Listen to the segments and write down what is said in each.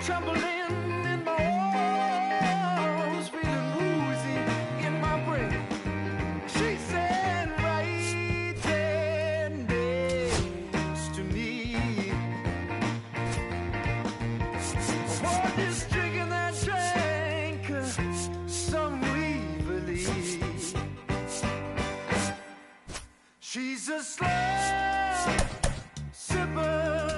Trembling in my walls, feeling woozy in my brain. She said right there next to me, what is drinking that drink, some relief. She's a slow sipper.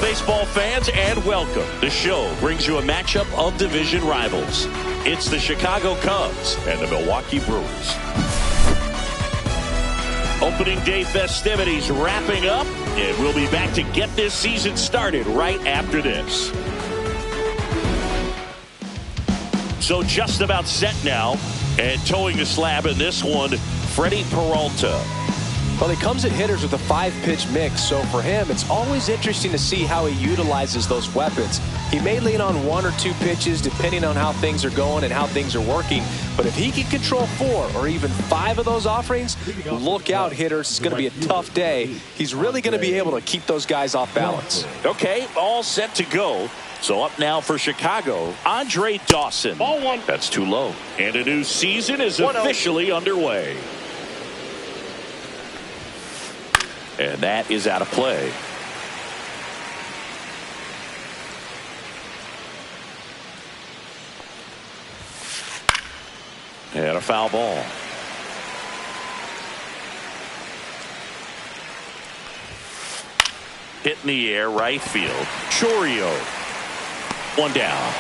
Baseball fans, and welcome. The show brings you a matchup of division rivals. It's the Chicago Cubs and the Milwaukee Brewers. Opening day festivities wrapping up, and we'll be back to get this season started right after this. So just about set now, and towing the slab in this one, Freddie Peralta. Well, he comes at hitters with a 5-pitch mix, so for him, it's always interesting to see how he utilizes those weapons. He may lean on 1 or 2 pitches depending on how things are going and how things are working, but if he can control 4 or even 5 of those offerings, look out, hitters. It's going to be a tough day. He's really going to be able to keep those guys off balance. Okay, all set to go. So up now for Chicago, Andre Dawson. Ball 1. That's too low. And a new season is officially underway. And that is out of play. And a foul ball. Hit in the air, right field. Chorio. One down.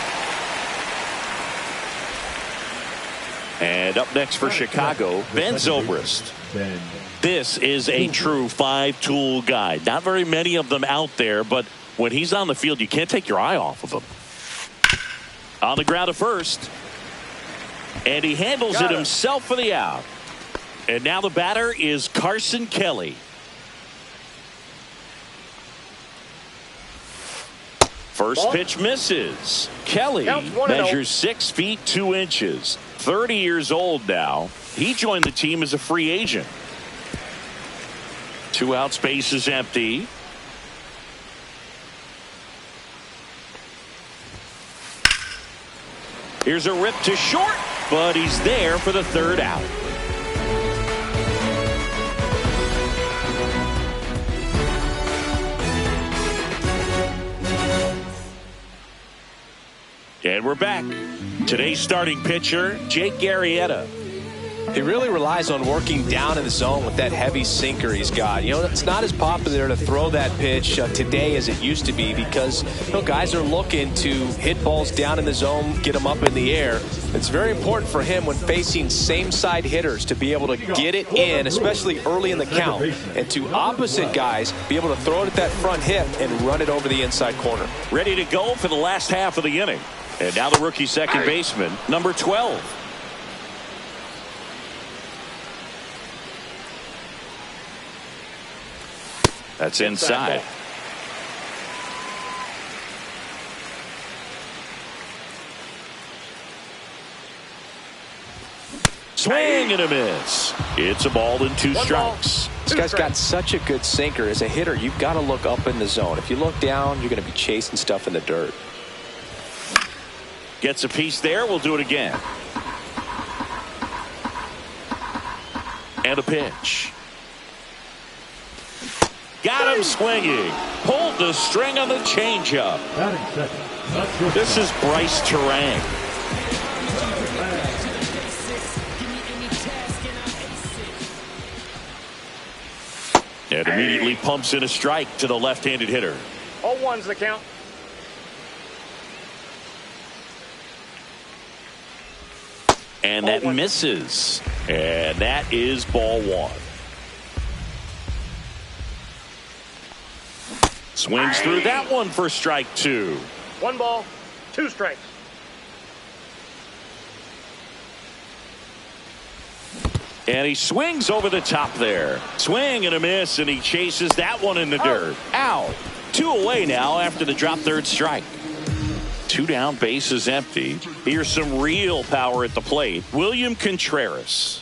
And up next for Chicago, Ben Zobrist. This is a true 5-tool guy. Not very many of them out there, but when he's on the field, you can't take your eye off of him. On the ground at first. And he handles it himself for the out. And now the batter is Carson Kelly. First pitch misses. Kelly measures 6 feet 2 inches. 30 years old now. He joined the team as a free agent. 2 out, space is empty. Here's a rip to short, but he's there for the 3rd out. And we're back. Today's starting pitcher, Jake Arrieta. He really relies on working down in the zone with that heavy sinker he's got. You know, it's not as popular to throw that pitch today as it used to be because, you know, guys are looking to hit balls down in the zone, get them up in the air. It's very important for him when facing same-side hitters to be able to get it in, especially early in the count, and to opposite guys be able to throw it at that front hip and run it over the inside corner. Ready to go for the last half of the inning. And now the rookie second baseman, number 12. That's inside. Swing and a miss. It's a ball and 2 strikes. This guy's got such a good sinker. As a hitter, you've got to look up in the zone. If you look down, you're going to be chasing stuff in the dirt. Gets a piece there. We'll do it again. And a pitch. Got him swinging. Pulled the string on the changeup. This is Bryce Terang. And immediately pumps in a strike to the left-handed hitter. All one's the count. And that misses. And that is ball one. Swings through that one for strike two. 1 ball, 2 strikes. And he swings over the top there. Swing and a miss, and he chases that one in the dirt. Out. 2 away now after the drop third strike. 2 down, bases empty. Here's some real power at the plate. William Contreras.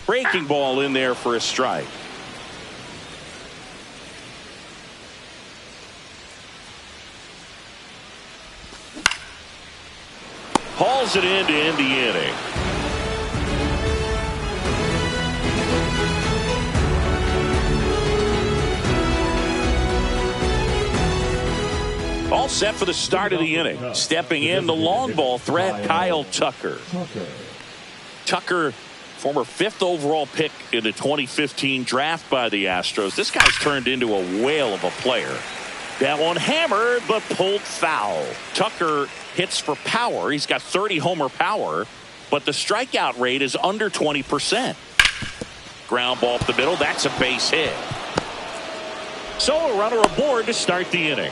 Breaking ball in there for a strike. Hauls it in to end the inning. All set for the start of the inning. Stepping in, the long ball threat, Kyle Tucker. Tucker, former 5th overall pick in the 2015 draft by the Astros. This guy's turned into a whale of a player. That one hammered, but pulled foul. Tucker hits for power. He's got 30 homer power, but the strikeout rate is under 20%. Ground ball up the middle. That's a base hit. So a runner aboard to start the inning.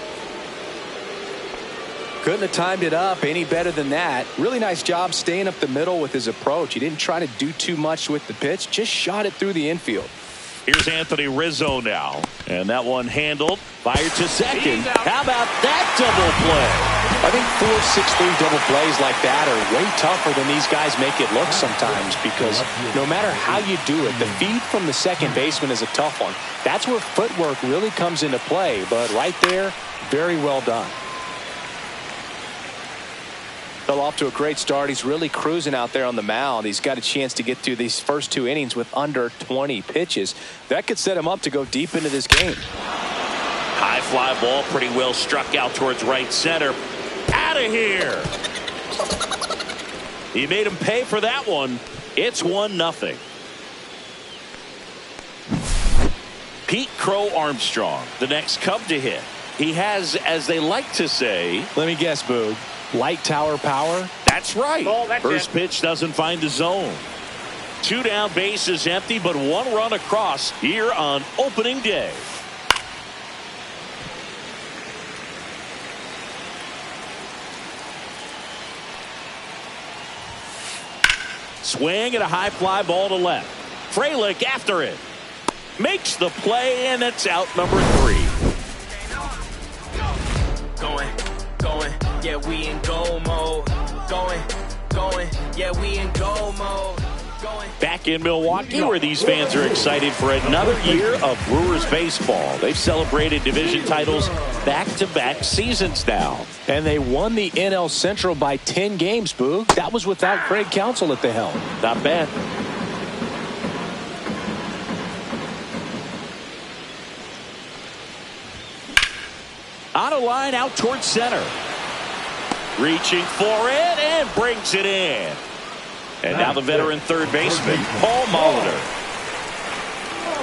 Couldn't have timed it up any better than that. Really nice job staying up the middle with his approach. He didn't try to do too much with the pitch, just shot it through the infield. Here's Anthony Rizzo now. And that one handled. Fired to second. How about that double play? I think 4-6-3 double plays like that are way tougher than these guys make it look sometimes, because no matter how you do it, the feed from the second baseman is a tough one. That's where footwork really comes into play. But right there, very well done. Fell off to a great start. He's really cruising out there on the mound. He's got a chance to get through these first 2 innings with under 20 pitches. That could set him up to go deep into this game. High fly ball, pretty well struck out towards right center. Out of here. He made him pay for that one. It's 1-0. Pete Crow Armstrong, the next Cub to hit. He has, as they like to say, let me guess, Boog, light tower power? That's right. That's First pitch doesn't find the zone. 2 down, bases empty, but 1 run across here on opening day. Swing and a high fly ball to left. Frelick after it. Makes the play, and it's out number 3. Going, yeah, we in go mode. Going, yeah, we in go mode. Back in Milwaukee, where these fans are excited for another year of Brewers baseball. They've celebrated division titles back-to-back seasons now. And they won the NL Central by 10 games, Boog. That was without Craig Counsell at the helm. Not bad. On a line out towards center. Reaching for it and brings it in. And now the veteran third baseman, Paul Molitor.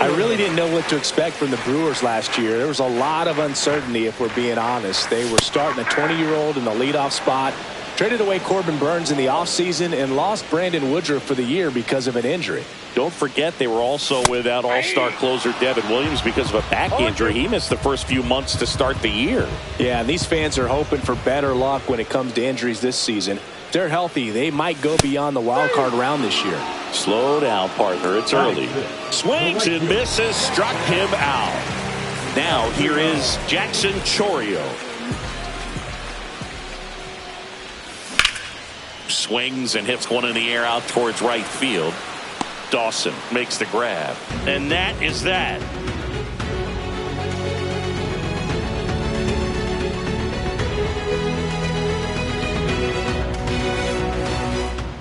I really didn't know what to expect from the Brewers last year. There was a lot of uncertainty, if we're being honest. They were starting a 20-year-old in the leadoff spot, traded away Corbin Burns in the offseason, and lost Brandon Woodruff for the year because of an injury. Don't forget they were also without all-star closer Devin Williams because of a back injury. He missed the first few months to start the year. Yeah, and these fans are hoping for better luck when it comes to injuries this season. If they're healthy, they might go beyond the wild card round this year. Slow down, partner. It's early. Swings and misses. Struck him out. Now here is Jackson Chourio. Swings and hits one in the air out towards right field. Dawson makes the grab. And that is that.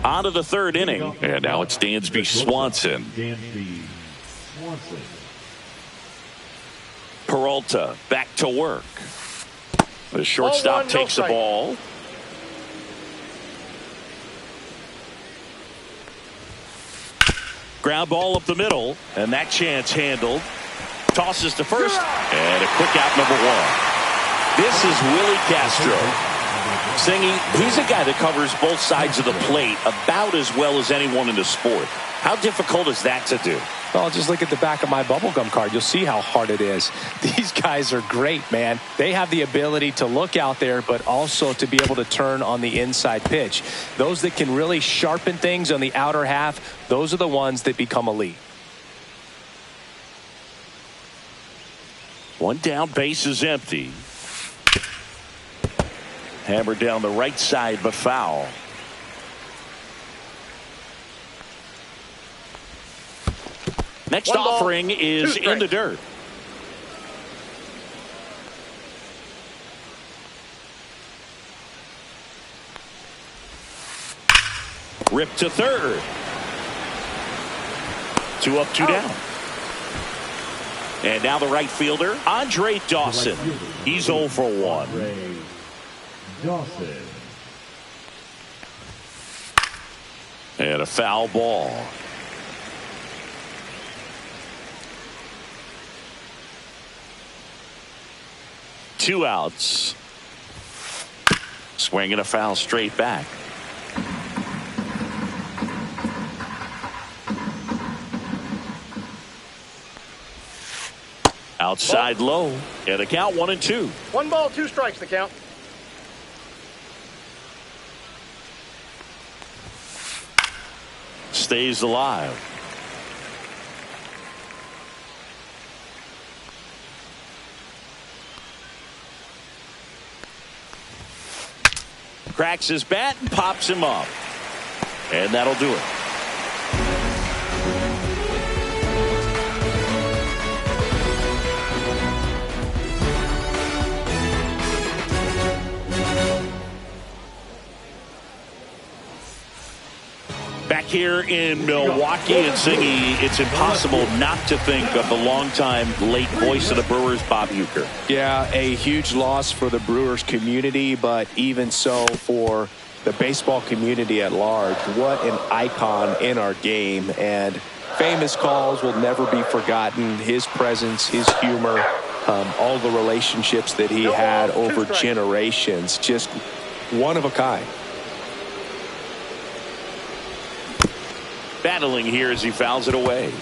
On to the third inning. And now it's Dansby Swanson. Peralta back to work. The shortstop takes the ball. Ground ball up the middle, and that chance handled. Tosses to first, and a quick out, number one. This is Willie Castro. Singy, he's a guy that covers both sides of the plate about as well as anyone in the sport. How difficult is that to do? Well, just look at the back of my bubblegum card. You'll see how hard it is. These guys are great, man. They have the ability to look out there, but also to be able to turn on the inside pitch. Those that can really sharpen things on the outer half, those are the ones that become elite. One down, base is empty. Hammered down the right side, but foul. Next offering is in the dirt. Ripped to third. 2 up, 2 down. And now the right fielder, Andre Dawson. He's 0 for 1. Dawson. And a foul ball. Two outs. Swinging a foul straight back. Outside low. And a count 1-2. 1 ball, 2 strikes the count. Stays alive. Cracks his bat and pops him up. And that'll do it. Back here in Milwaukee, and Singy, it's impossible not to think of the longtime late voice of the Brewers, Bob Uecker. Yeah, a huge loss for the Brewers community, but even so for the baseball community at large. What an icon in our game, and famous calls will never be forgotten. His presence, his humor, all the relationships that he had over generations, just one of a kind. Battling here as he fouls it away.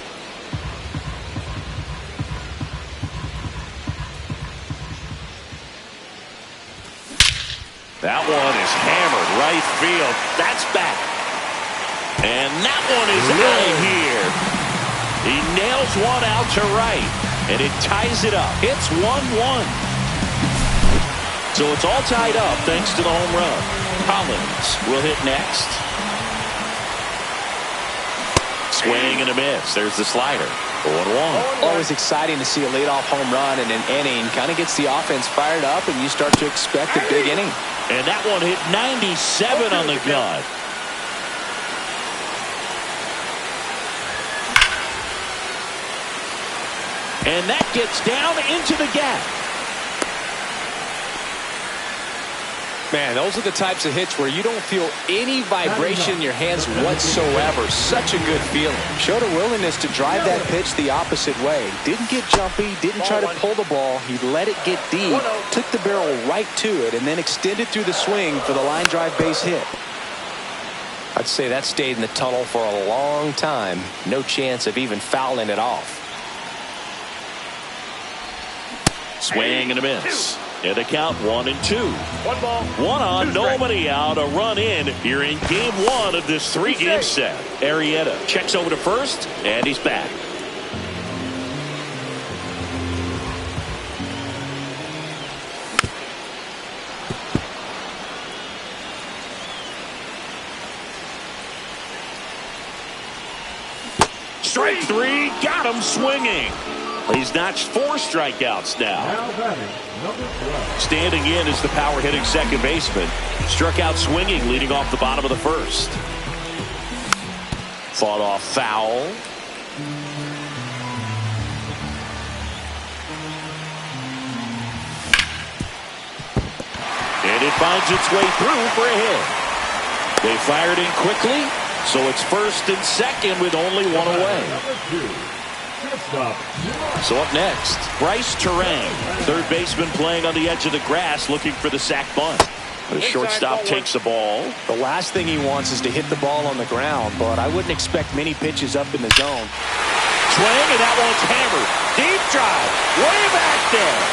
That one is hammered right field. That's back. And that one is out of here. He nails one out to right. And it ties it up. It's 1-1. So it's all tied up thanks to the home run. Collins will hit next. Swing and a miss. There's the slider. 0-1. Always exciting to see a leadoff home run in an inning. Kind of gets the offense fired up, and you start to expect a big inning. And that one hit 97 on the gun. And that gets down into the gap. Man, those are the types of hits where you don't feel any vibration in your hands whatsoever. Such a good feeling. Showed a willingness to drive that pitch the opposite way. Didn't get jumpy, didn't try to pull the ball. He let it get deep, took the barrel right to it, and then extended through the swing for the line drive base hit. I'd say that stayed in the tunnel for a long time. No chance of even fouling it off. Swing and a miss. And a count 1-2. 1 ball. 1 on, nobody out, a run in here in game 1 of this 3-game set. Arrieta checks over to first, and he's back. Strike 3, got him swinging. He's notched 4 strikeouts now. Standing in is the power hitting second baseman. Struck out swinging, leading off the bottom of the first. Fought off foul. And it finds its way through for a hit. They fired in quickly, so it's first and second with only one away. Shortstop. So up next, Bryce Terang, third baseman playing on the edge of the grass looking for the sac bunt. The shortstop takes the ball. The last thing he wants is to hit the ball on the ground, but I wouldn't expect many pitches up in the zone. Swing, and that one's hammered. Deep drive, way back there.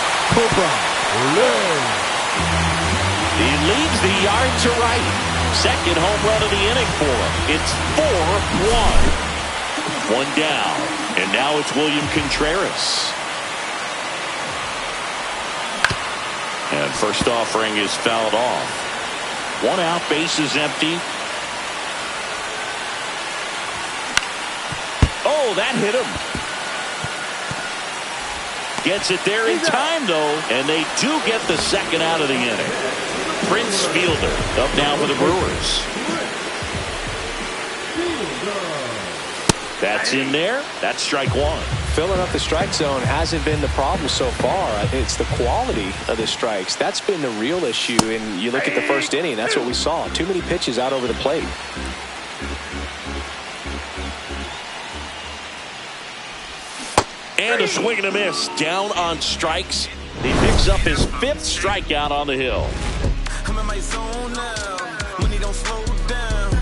He leads the yard to right. Second home run of the inning for him. It's 4-1. One down, and now it's William Contreras. And first offering is fouled off. One out, bases empty. Oh, that hit him. Gets it there in time, though, and they do get the second out of the inning. Prince Fielder up now for the Brewers. That's in there. That's strike one. Filling up the strike zone hasn't been the problem so far. It's the quality of the strikes. That's been the real issue. And you look at the first inning, that's what we saw. Too many pitches out over the plate. And a swing and a miss. Down on strikes. He picks up his fifth strikeout on the hill. I'm in my zone now. Money don't slow down.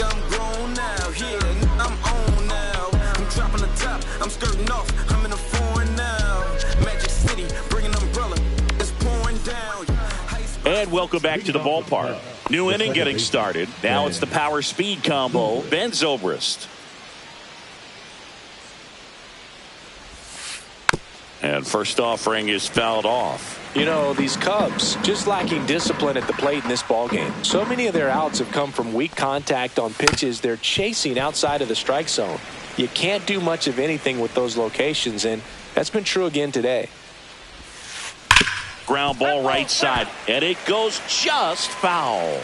I'm grown now. Yeah, I'm on now. I'm dropping the top. I'm skirting off. I'm in a foreign now. Magic City, bring an umbrella. It's pouring down. And welcome back to the ballpark. New inning getting started. Now it's the power speed combo. Ben Zobrist. And first offering is fouled off. You know, these Cubs just lacking discipline at the plate in this ballgame. So many of their outs have come from weak contact on pitches they're chasing outside of the strike zone. You can't do much of anything with those locations, and that's been true again today. Ground ball right side, and it goes just foul.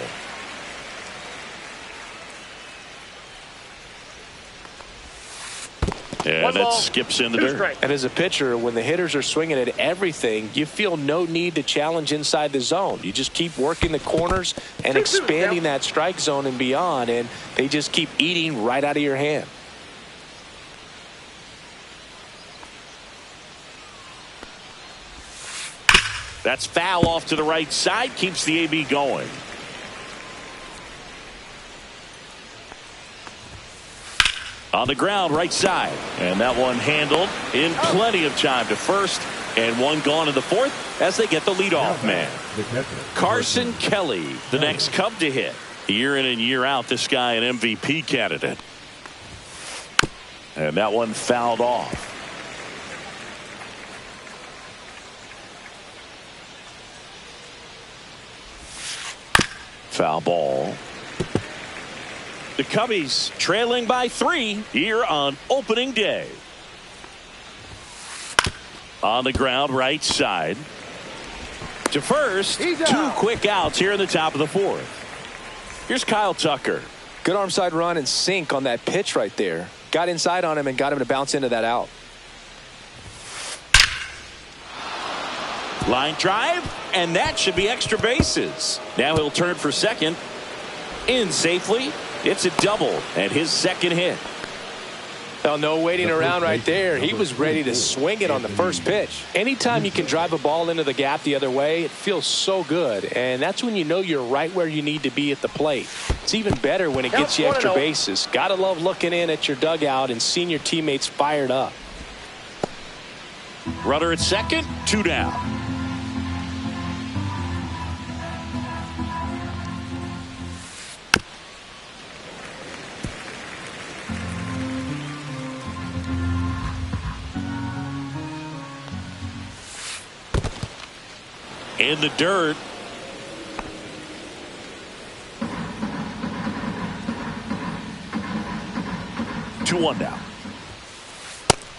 And it skips in the dirt. And as a pitcher, when the hitters are swinging at everything, you feel no need to challenge inside the zone. You just keep working the corners and expanding that strike zone and beyond, and they just keep eating right out of your hand. That's foul off to the right side, keeps the AB going. On the ground, right side. And that one handled in plenty of time to first. And one gone in the fourth as they get the leadoff man. Carson Kelly, the next Cub to hit. Year in and year out, this guy an MVP candidate. And that one fouled off. Foul ball. The Cubbies trailing by 3 here on opening day. On the ground, right side. To first, 2 quick outs here in the top of the fourth. Here's Kyle Tucker. Good arm side run and sink on that pitch right there. Got inside on him and got him to bounce into that out. Line drive, and that should be extra bases. Now he'll turn for second. In safely. It's a double and his second hit. Well, no waiting around right there. He was ready to swing it on the first pitch. Anytime you can drive a ball into the gap the other way, it feels so good. And that's when you know you're right where you need to be at the plate. It's even better when it gets you extra bases. Gotta love looking in at your dugout and seeing your teammates fired up. Runner at second, 2 down. In the dirt. Two one now.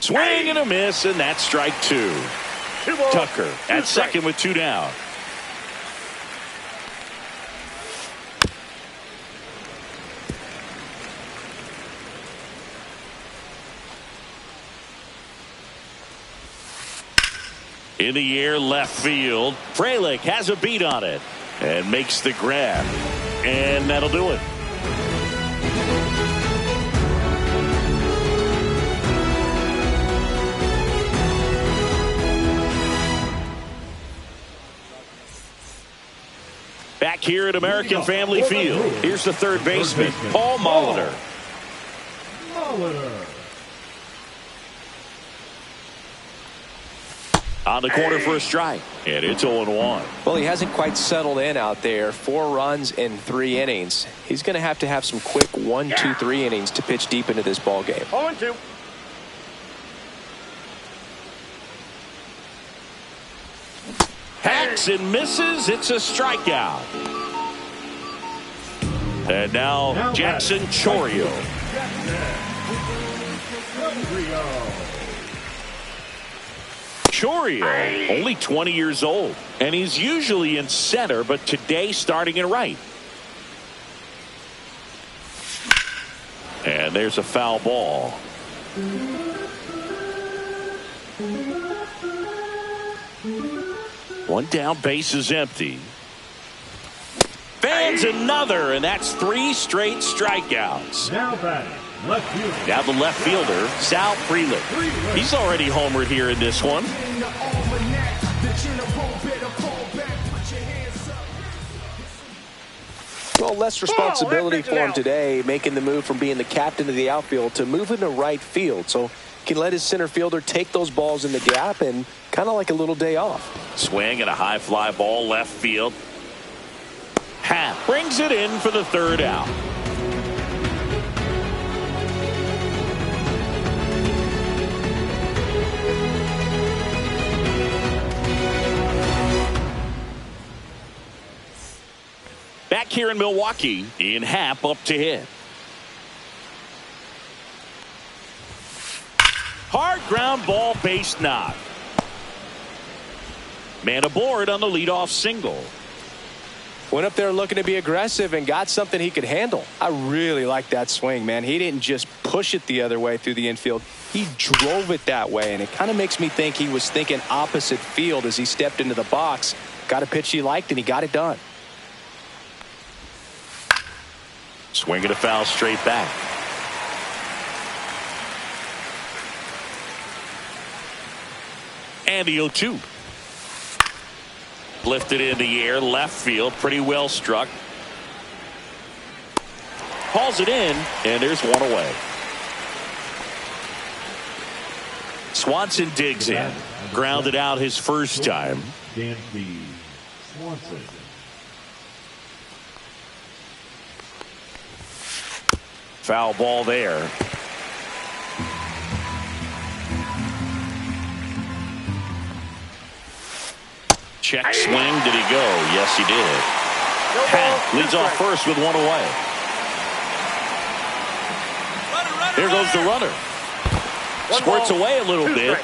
Swing and a miss, and that's strike 2. Tucker at second with 2 down. In the air, left field. Frelick has a beat on it and makes the grab. And that'll do it. Back here at American Family Field, here's the third baseman, Paul Molitor. On the corner for a strike, and it's 0-1. Well, he hasn't quite settled in out there. 4 runs in 3 innings. He's going to have some quick 1, 2, 3 innings to pitch deep into this ball game. 0-2. Hacks and misses. It's a strikeout. And now Jackson Chourio. Chourio, only 20 years old, and he's usually in center, but today starting in right. And there's a foul ball. One down, base is empty. Fans another, and that's 3 straight strikeouts. Now batting, left fielder. Now the left fielder, Sal Frelick. He's already homered here in this one. Well, less responsibility for him today, making the move from being the captain of the outfield to moving to right field. So can let his center fielder take those balls in the gap and kind of like a little day off. Swing and a high fly ball left field. Happ brings it in for the third out. Back here in Milwaukee, Ian Happ up to hit. Hard ground ball, base knock. Man aboard on the leadoff single. Went up there looking to be aggressive and got something he could handle. I really like that swing, man. He didn't just push it the other way through the infield. He drove it that way, and it kind of makes me think he was thinking opposite field as he stepped into the box. Got a pitch he liked, and he got it done. Swinging a foul straight back. And the 0-2. Lifted in the air, left field, pretty well struck. Hauls it in, and there's one away. Swanson digs in. Grounded out his first time. Dansby Swanson. Foul ball there. Check swing. Did he go? Yes, he did. Happ leads off first with one away. Here goes the runner. Squirts away a little bit.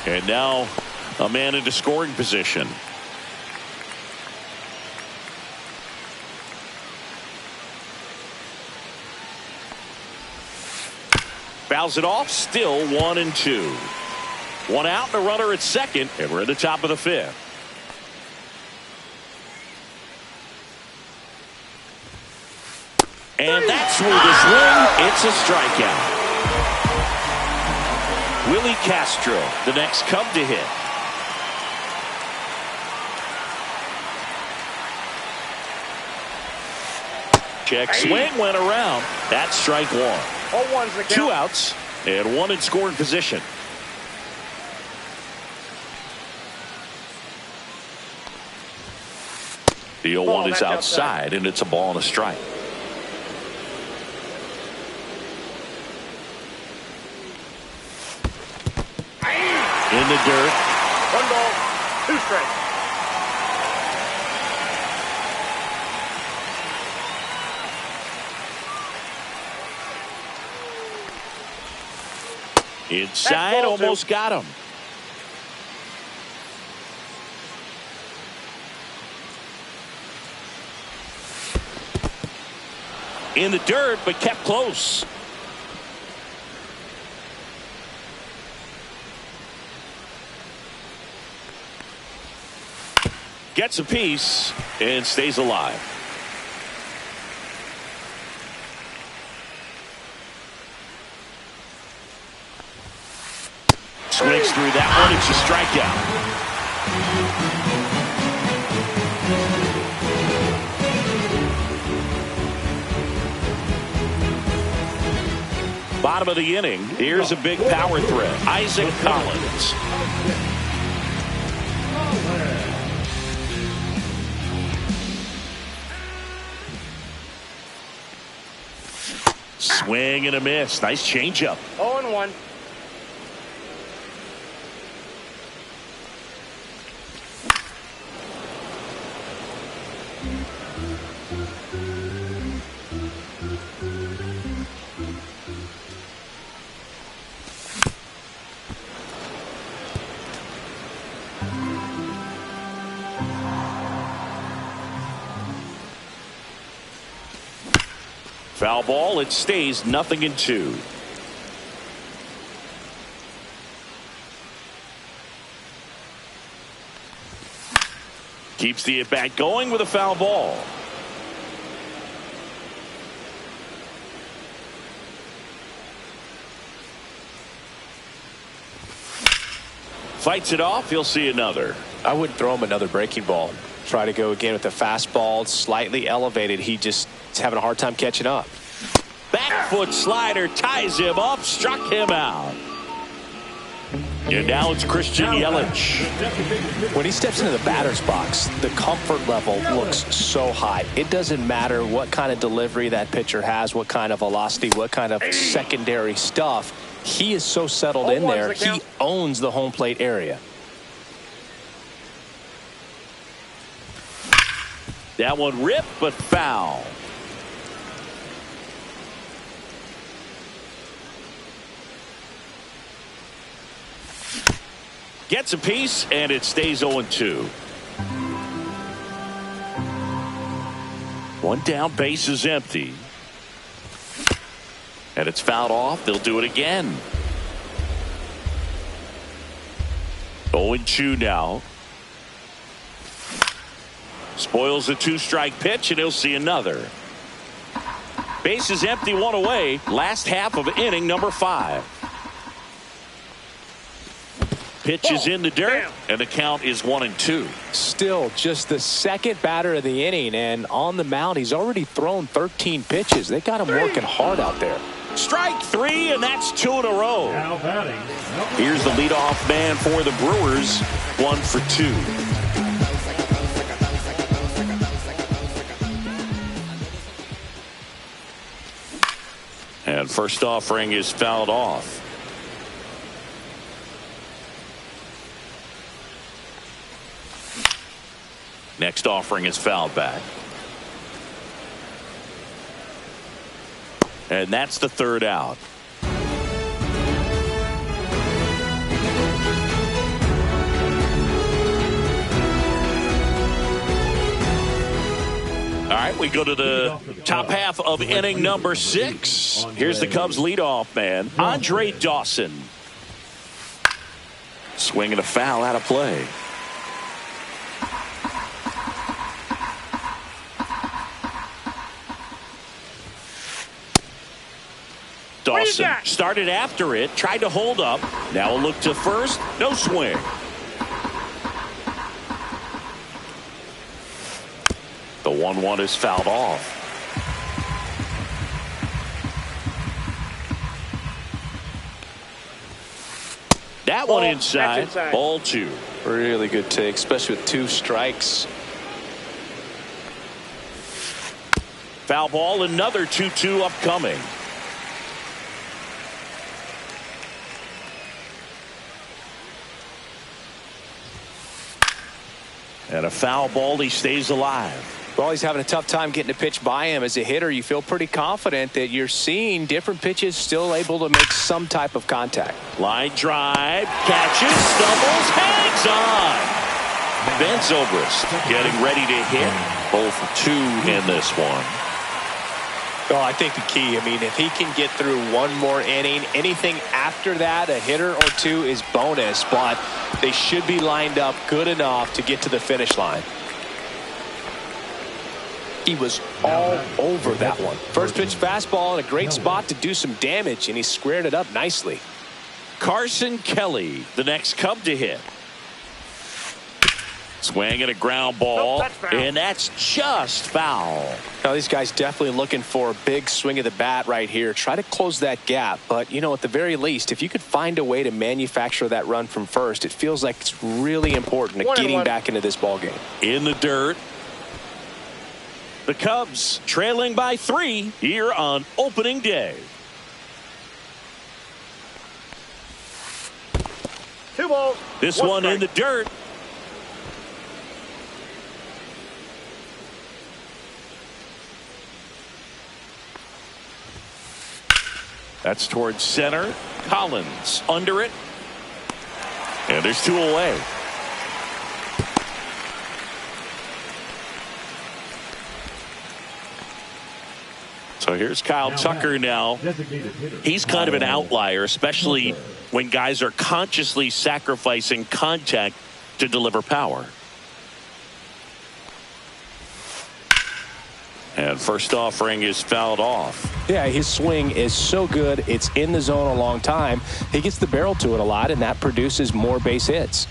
And now a man into scoring position. Fouls it off. Still 1-2. One out and a runner at second, and we're in the top of the 5th. And that's through the swing. It's a strikeout. Willie Castro, the next Cub to hit. Check swing, went around. That's strike 1. 0-1's the count. 2 outs and 1 in scoring position. The 0-1 is outside, and it's a ball and a strike. In the dirt. 1 ball, 2 strikes. Inside, almost got him. In the dirt, but kept close. Gets a piece and stays alive. Swings through that one. It's a strikeout. bottom of the inning. Here's a big power threat. Isaac Collins. Swing and a miss. Nice changeup. 0-1. Foul ball. It stays 0-2. Keeps the at-bat going with a foul ball. Fights it off. He'll see another. I wouldn't throw him another breaking ball. Try to go again with the fastball, slightly elevated. He just is having a hard time catching up. Back foot slider ties him up, struck him out. And now it's Christian Yelich. When he steps into the batter's box, the comfort level looks so high. It doesn't matter what kind of delivery that pitcher has, what kind of velocity, what kind of secondary stuff. He is so settled in there. He owns the home plate area. That one ripped, but foul. Gets a piece, and it stays 0-2. One down, base is empty. And it's fouled off. They'll do it again. 0-2 now. Spoils a two-strike pitch, and he'll see another. Base is empty, one away. Last half of inning number 5. Pitch is in the dirt, and the count is 1-2. Still just the second batter of the inning, and on the mound, he's already thrown 13 pitches. They got him working hard out there. Strike 3, and that's 2 in a row. Now batting. Here's the leadoff man for the Brewers, 1 for 2. And first offering is fouled off. Next offering is fouled back. And that's the third out. All right, we go to the top half of inning number 6. Here's the Cubs leadoff man, Andre Dawson. Swinging a foul out of play. Dawson started after it, tried to hold up. Now a look to first, no swing. The 1-1 is fouled off. That one inside. Ball 2. Really good take, especially with 2 strikes. Foul ball, another 2-2 upcoming. And a foul ball, he stays alive. Well, he's having a tough time getting a pitch by him. As a hitter, you feel pretty confident that you're seeing different pitches still able to make some type of contact. Line drive, catches, stumbles, hangs on. Ben Zobrist getting ready to hit. Both 2 in this one. Well, I think the key, I mean, if he can get through one more inning, anything after that, a hitter or 2 is bonus, but they should be lined up good enough to get to the finish line. He was all over that one. First pitch fastball in a great spot to do some damage, and he squared it up nicely. Carson Kelly, the next Cub to hit. Swing and a ground ball. Nope, that's foul. And that's just foul. Now, these guys definitely looking for a big swing of the bat right here. Try to close that gap. But, you know, at the very least, if you could find a way to manufacture that run from first, it feels like it's really important to getting back into this ball game. In the dirt. The Cubs trailing by 3 here on opening day. 2 balls. This 1 one strike. in the dirt. That's towards center. Collins under it. And there's 2 away. So here's Kyle Tucker now. He's kind of an outlier, especially when guys are consciously sacrificing contact to deliver power. And first offering is fouled off. Yeah, his swing is so good. It's in the zone a long time. He gets the barrel to it a lot, and that produces more base hits.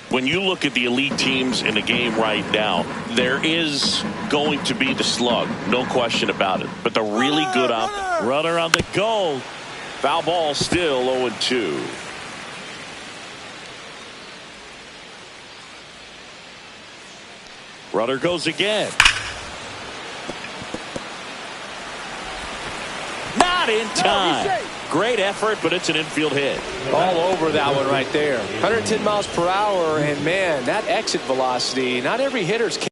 When you look at the elite teams in the game right now, there is going to be the slug, no question about it. But the really good runner on the goal. Foul ball still 0-2. Runner goes again. Not in time. Great effort, but it's an infield hit. All over that one right there. 110 miles per hour, and man, that exit velocity, not every hitter's capable.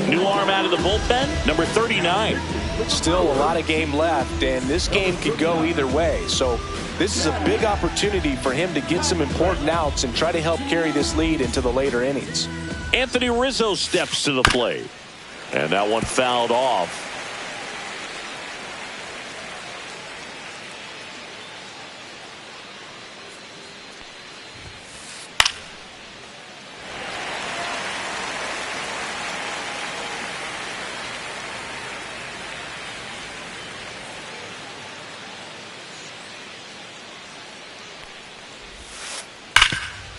New arm out of the bullpen, number 39. Still a lot of game left, and this game could go either way. So this is a big opportunity for him to get some important outs and try to help carry this lead into the later innings. Anthony Rizzo steps to the plate. And that one fouled off.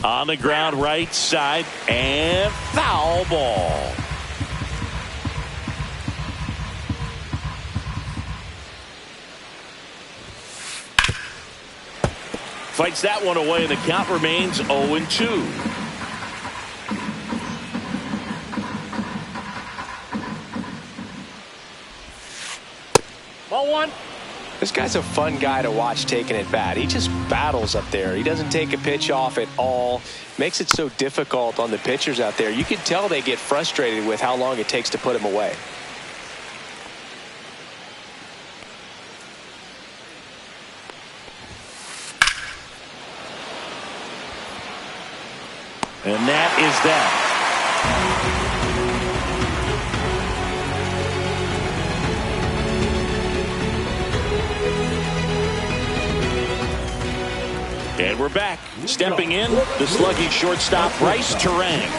On the ground right side and foul ball. Fights that one away and the count remains 0-2. Ball 1. This guy's a fun guy to watch taking at bat. He just battles up there. He doesn't take a pitch off at all. Makes it so difficult on the pitchers out there. You can tell they get frustrated with how long it takes to put him away. And that is that. And we're back. Stepping in, the sluggy shortstop, Bryce Terang.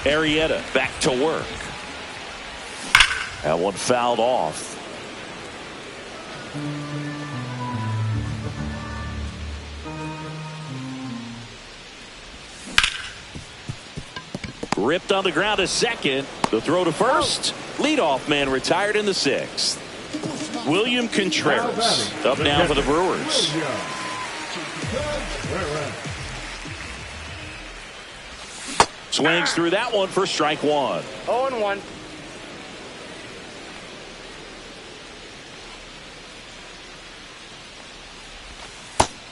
Arrieta back to work. That one fouled off. Ripped on the ground to second. The throw to first. Leadoff man retired in the 6th. William Contreras up now for the Brewers. Swings through that one for strike 1. 0-1.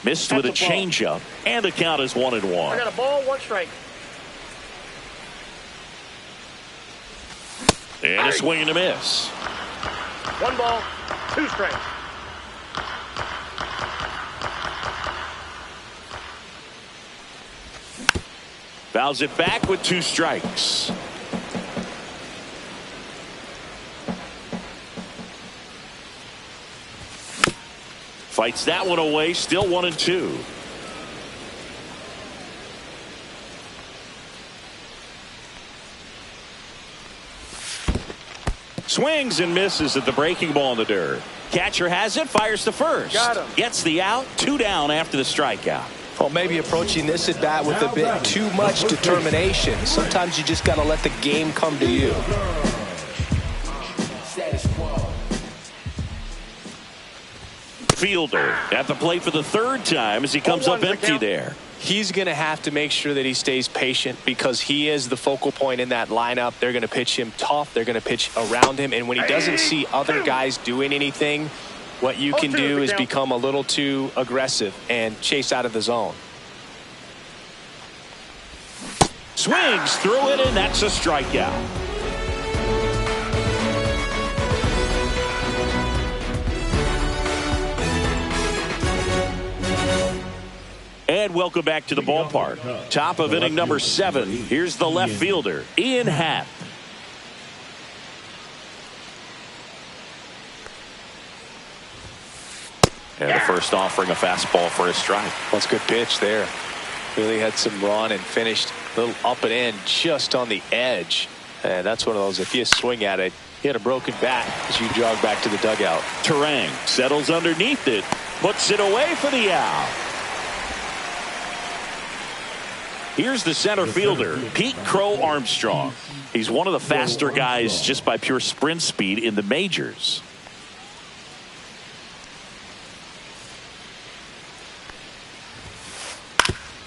Missed with a changeup, and the count is 1-1. I got a ball, 1 strike. And a swing and a miss. 1 ball, 2 strikes. Fouls it back with 2 strikes. Fights that one away, still 1-2. Swings and misses at the breaking ball in the dirt. Catcher has it, fires to first. Got him. Gets the out, 2 down after the strikeout. Well, maybe approaching this at bat with a bit too much determination. Sometimes you just got to let the game come to you. Fielder at the plate for the 3rd time as he comes up empty there. He's going to have to make sure that he stays patient because he is the focal point in that lineup. They're going to pitch him tough. They're going to pitch around him. And when he doesn't see other guys doing anything, what you can do is become a little too aggressive and chase out of the zone. Swings through it, and that's a strikeout. And welcome back to the ballpark. Top of inning number 7. Here's the left fielder, Ian Happ. And the first offering, a fastball for a strike. That's a good pitch there. Really had some run and finished a little up and in just on the edge. And that's one of those, if you swing at it, you had a broken bat as you jog back to the dugout. Terang settles underneath it, puts it away for the out. Here's the center fielder, Pete Crow Armstrong. He's one of the faster guys just by pure sprint speed in the majors.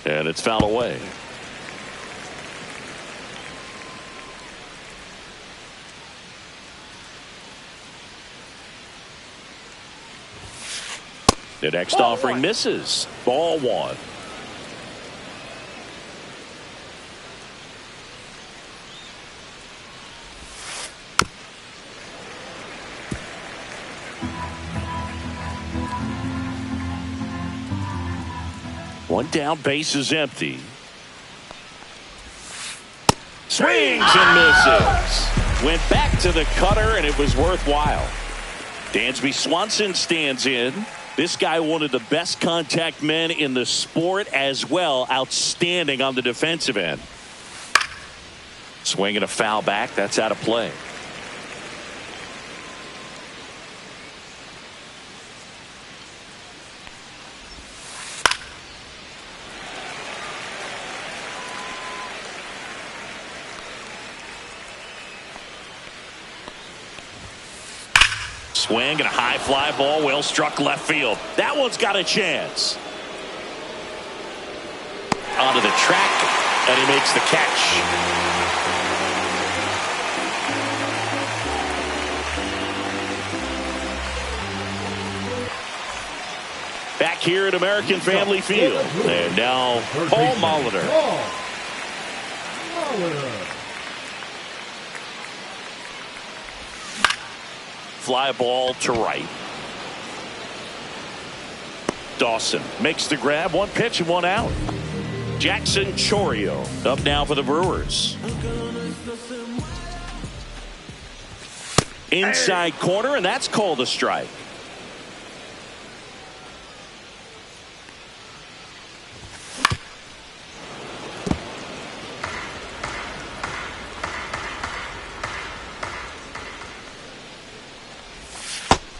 And it's fouled away. The next offering misses. Ball 1. One down, base is empty. Swings and misses. Went back to the cutter, and it was worthwhile. Dansby Swanson stands in. This guy, one of the best contact men in the sport as well. Outstanding on the defensive end. Swinging a foul back. That's out of play. Swing and a high fly ball, well struck left field. That one's got a chance. Onto the track, and he makes the catch. Back here at American Family Field. And now Paul Molitor. Fly ball to right. Dawson makes the grab. One pitch and one out. Jackson Chorio up now for the Brewers. Inside corner, and that's called a strike.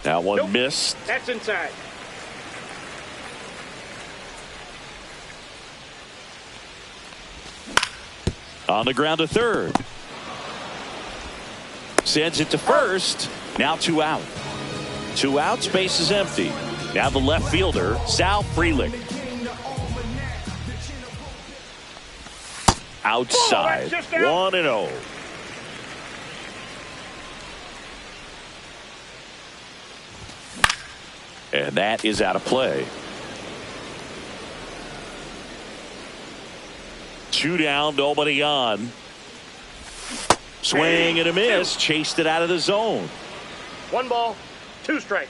That one missed. That's inside. On the ground to third. Sends it to first. Now 2 out. 2 outs, base is empty. Now the left fielder, Sal Frelick. Outside. 1-0. And that is out of play. 2 down, nobody on. Swing and a miss. Chased it out of the zone. 1 ball, 2 strikes.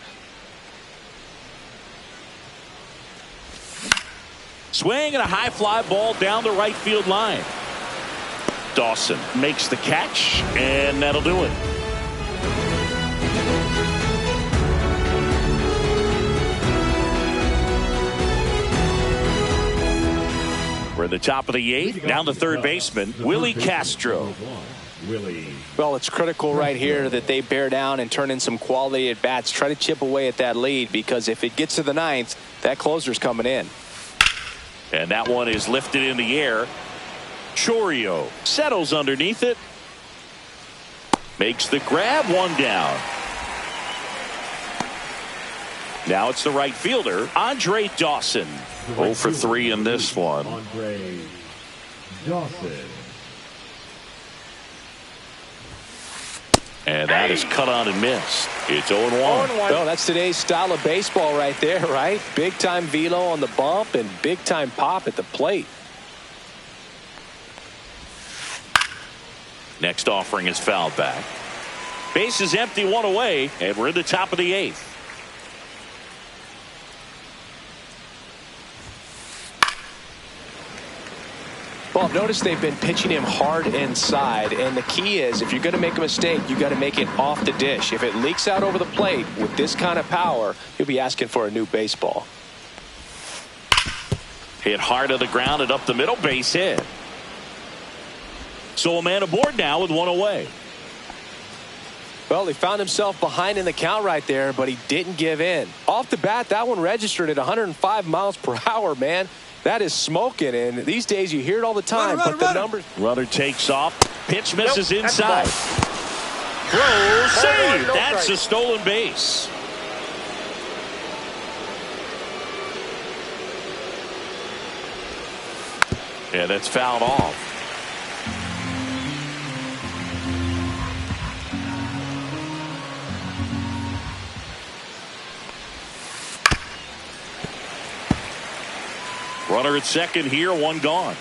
Swing and a high fly ball down the right field line. Dawson makes the catch, and that'll do it. We're at the top of the 8th. Now the third baseman, Willie Castro. Well, it's critical right here that they bear down and turn in some quality at bats. Try to chip away at that lead, because if it gets to the 9th, that closer's coming in. And that one is lifted in the air. Chorio settles underneath it. Makes the grab, one down. Now it's the right fielder, Andre Dawson. 0 for 3 in this one. Andre Dawson. And that is cut on and missed. It's 0-1. Well, that's today's style of baseball right there, right? Big time velo on the bump and big time pop at the plate. Next offering is fouled back. Base is empty, 1 away, and we're in the top of the 8th. Well, notice they've been pitching him hard inside, and the key is, if you're going to make a mistake, you got to make it off the dish. If it leaks out over the plate with this kind of power, you'll be asking for a new baseball. Hit hard to the ground and up the middle, base hit. So a man aboard now with 1 away. Well, he found himself behind in the count right there, but he didn't give in. Off the bat, that one registered at 105 miles per hour, man. That is smoking, and these days you hear it all the time, but the numbers... Runner takes off. Pitch misses inside. Throw, save. That's a stolen base. Yeah, that's fouled off. Runner at second here, 1 gone.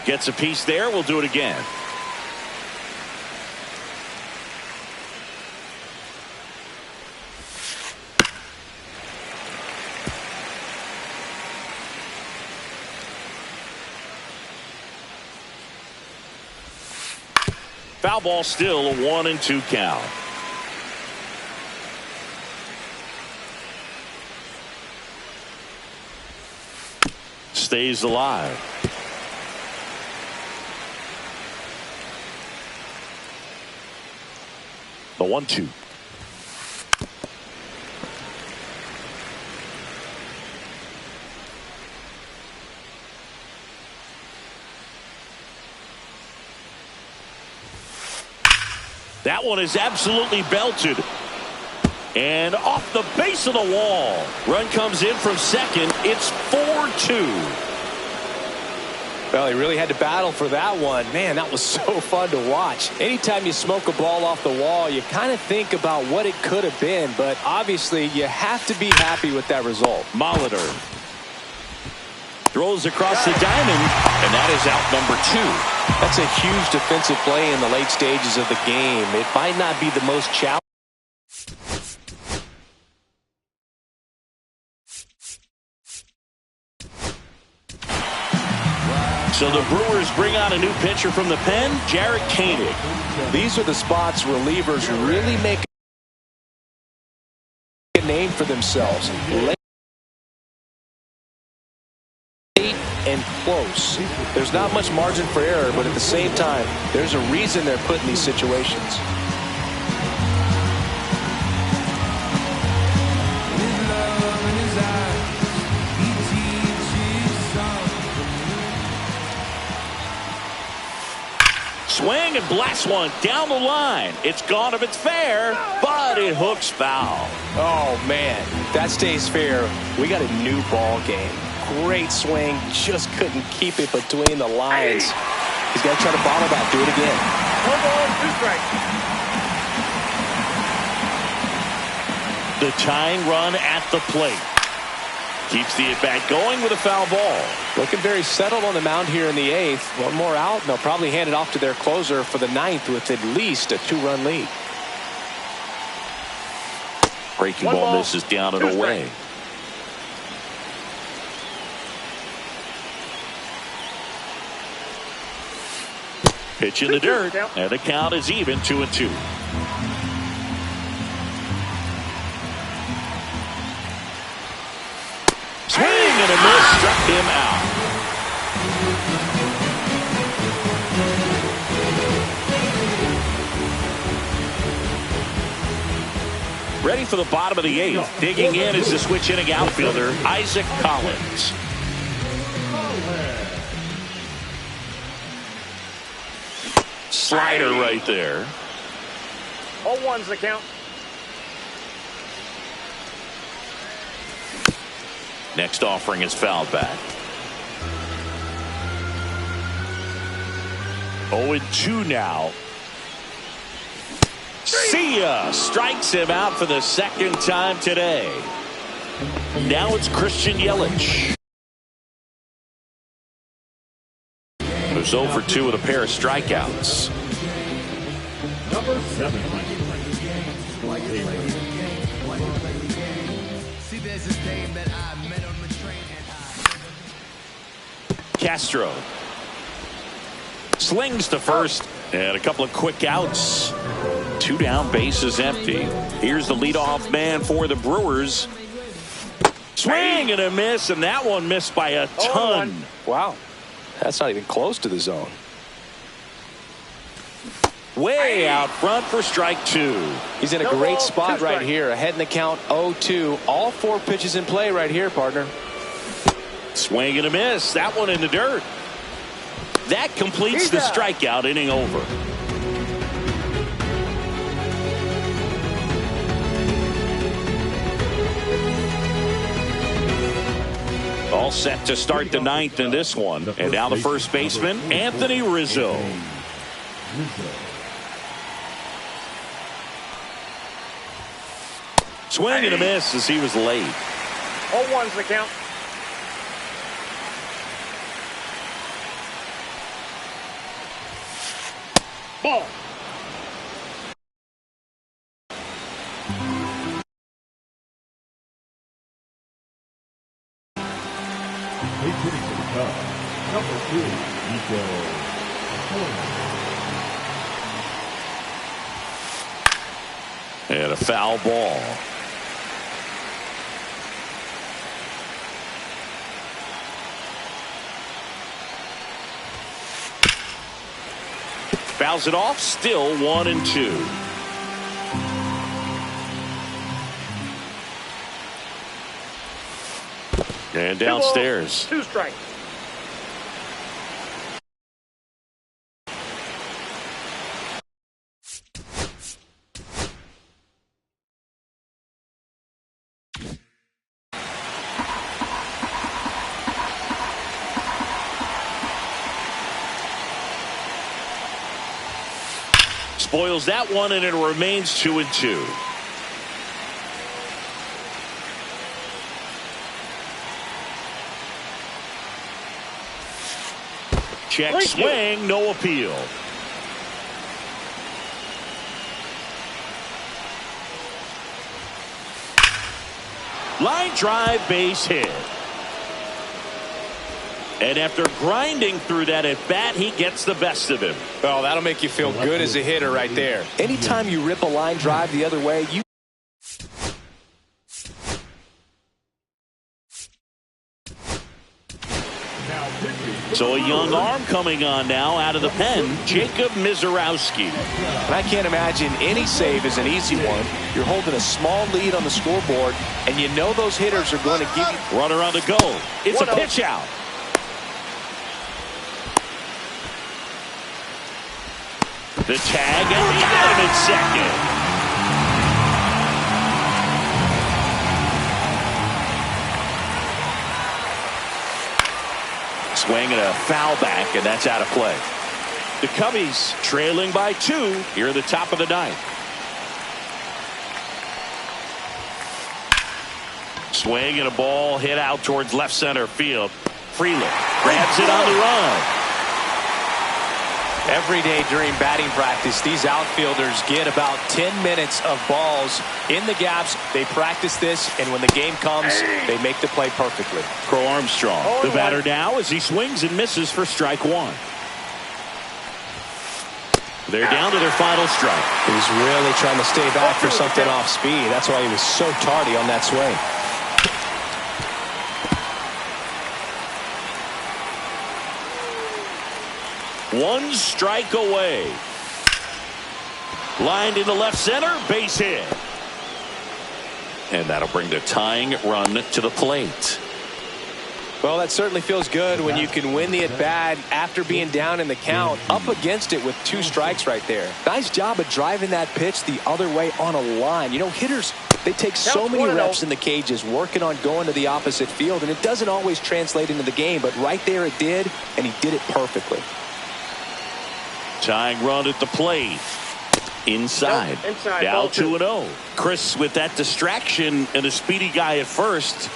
Gets a piece there. We'll do it again. Foul ball, still a 1-2 count. Stays alive. The 1-2. That one is absolutely belted. And off the base of the wall. Run comes in from second. It's 4-2. Well, he really had to battle for that one. Man, that was so fun to watch. Anytime you smoke a ball off the wall, you kind of think about what it could have been. But obviously, you have to be happy with that result. Molitor throws across the diamond, and that is out number 2. That's a huge defensive play in the late stages of the game. It might not be the most challenging. So the Brewers bring on a new pitcher from the pen, Jarrett Koenig. These are the spots relievers really make a name for themselves. Late and close. There's not much margin for error, but at the same time, there's a reason they're put in these situations. Swing and blast one down the line. It's gone if it's fair, but it hooks foul. Oh, man, that stays fair. We got a new ball game. Great swing, just couldn't keep it between the lines. He's got to try to bottle that. Do it again. 1 ball, 2 strikes. The tying run at the plate. Keeps the at-bat going with a foul ball. Looking very settled on the mound here in the 8th. One more out, and they'll probably hand it off to their closer for the 9th with at least a 2-run lead. Breaking ball misses down and away. Pitch in the dirt, and the count is even, 2-2. Swing and a miss, struck him out. Ready for the bottom of the 8th. Digging in is the switch inning outfielder, Isaac Collins. Slider right there. 0-1's the count. Next offering is fouled back. 0-2 now. See ya! Strikes him out for the second time today. Now it's Christian Yelich, who's 0 for 2 with a pair of strikeouts. Number 7. Castro slings to first, and a couple of quick outs. 2 down, bases empty. Here's the leadoff man for the Brewers. Swing and a miss, and that one missed by a ton. Wow, that's not even close to the zone. Way out front for strike 2. He's in a great spot right here. Ahead in the count, 0-2. All 4 pitches in play right here, partner. Swing and a miss. That one in the dirt. That completes the strikeout inning over. All set to start the 9th in this one. And now the first baseman, Anthony Rizzo. Swing and a miss as he was late. 0-1's the count. Ball. He's hitting for the Cubs. Number 2, Nico. And a foul ball. Fouls it off, still 1-2. And downstairs. 2 strikes. Spoils that one, and it remains 2-2. Check swing, no appeal. Line drive, base hit. And after grinding through that at bat, he gets the best of him. Oh, that'll make you feel good as a hitter right there. Anytime you rip a line drive the other way, you So a young arm coming on now out of the pen, Jacob Mizorowski. And I can't imagine any save is an easy one. You're holding a small lead on the scoreboard, and you know those hitters are going to give you. Runner on the go. It's a pitch out. The tag, and he got him in second. Swing and a foul back, and that's out of play. The Cubbies trailing by 2 here at the top of the 9th. Swing and a ball hit out towards left center field. Freeland grabs it on the run. Every day during batting practice, these outfielders get about 10 minutes of balls in the gaps. They practice this, and when the game comes, they make the play perfectly. Crow Armstrong, the batter now as he swings and misses for strike 1. They're down to their final strike. He's really trying to stay back for something off speed. That's why he was so tardy on that swing. One strike away. Lined into left center, base hit. And that'll bring the tying run to the plate. Well, that certainly feels good when you can win the at-bat after being down in the count, up against it with 2 strikes right there. Nice job of driving that pitch the other way on a line. You know, hitters, they take so many reps in the cages working on going to the opposite field, and it doesn't always translate into the game, but right there it did, and he did it perfectly. Tying run at the plate. Inside. Now 2-0. Chris, with that distraction and a speedy guy at first,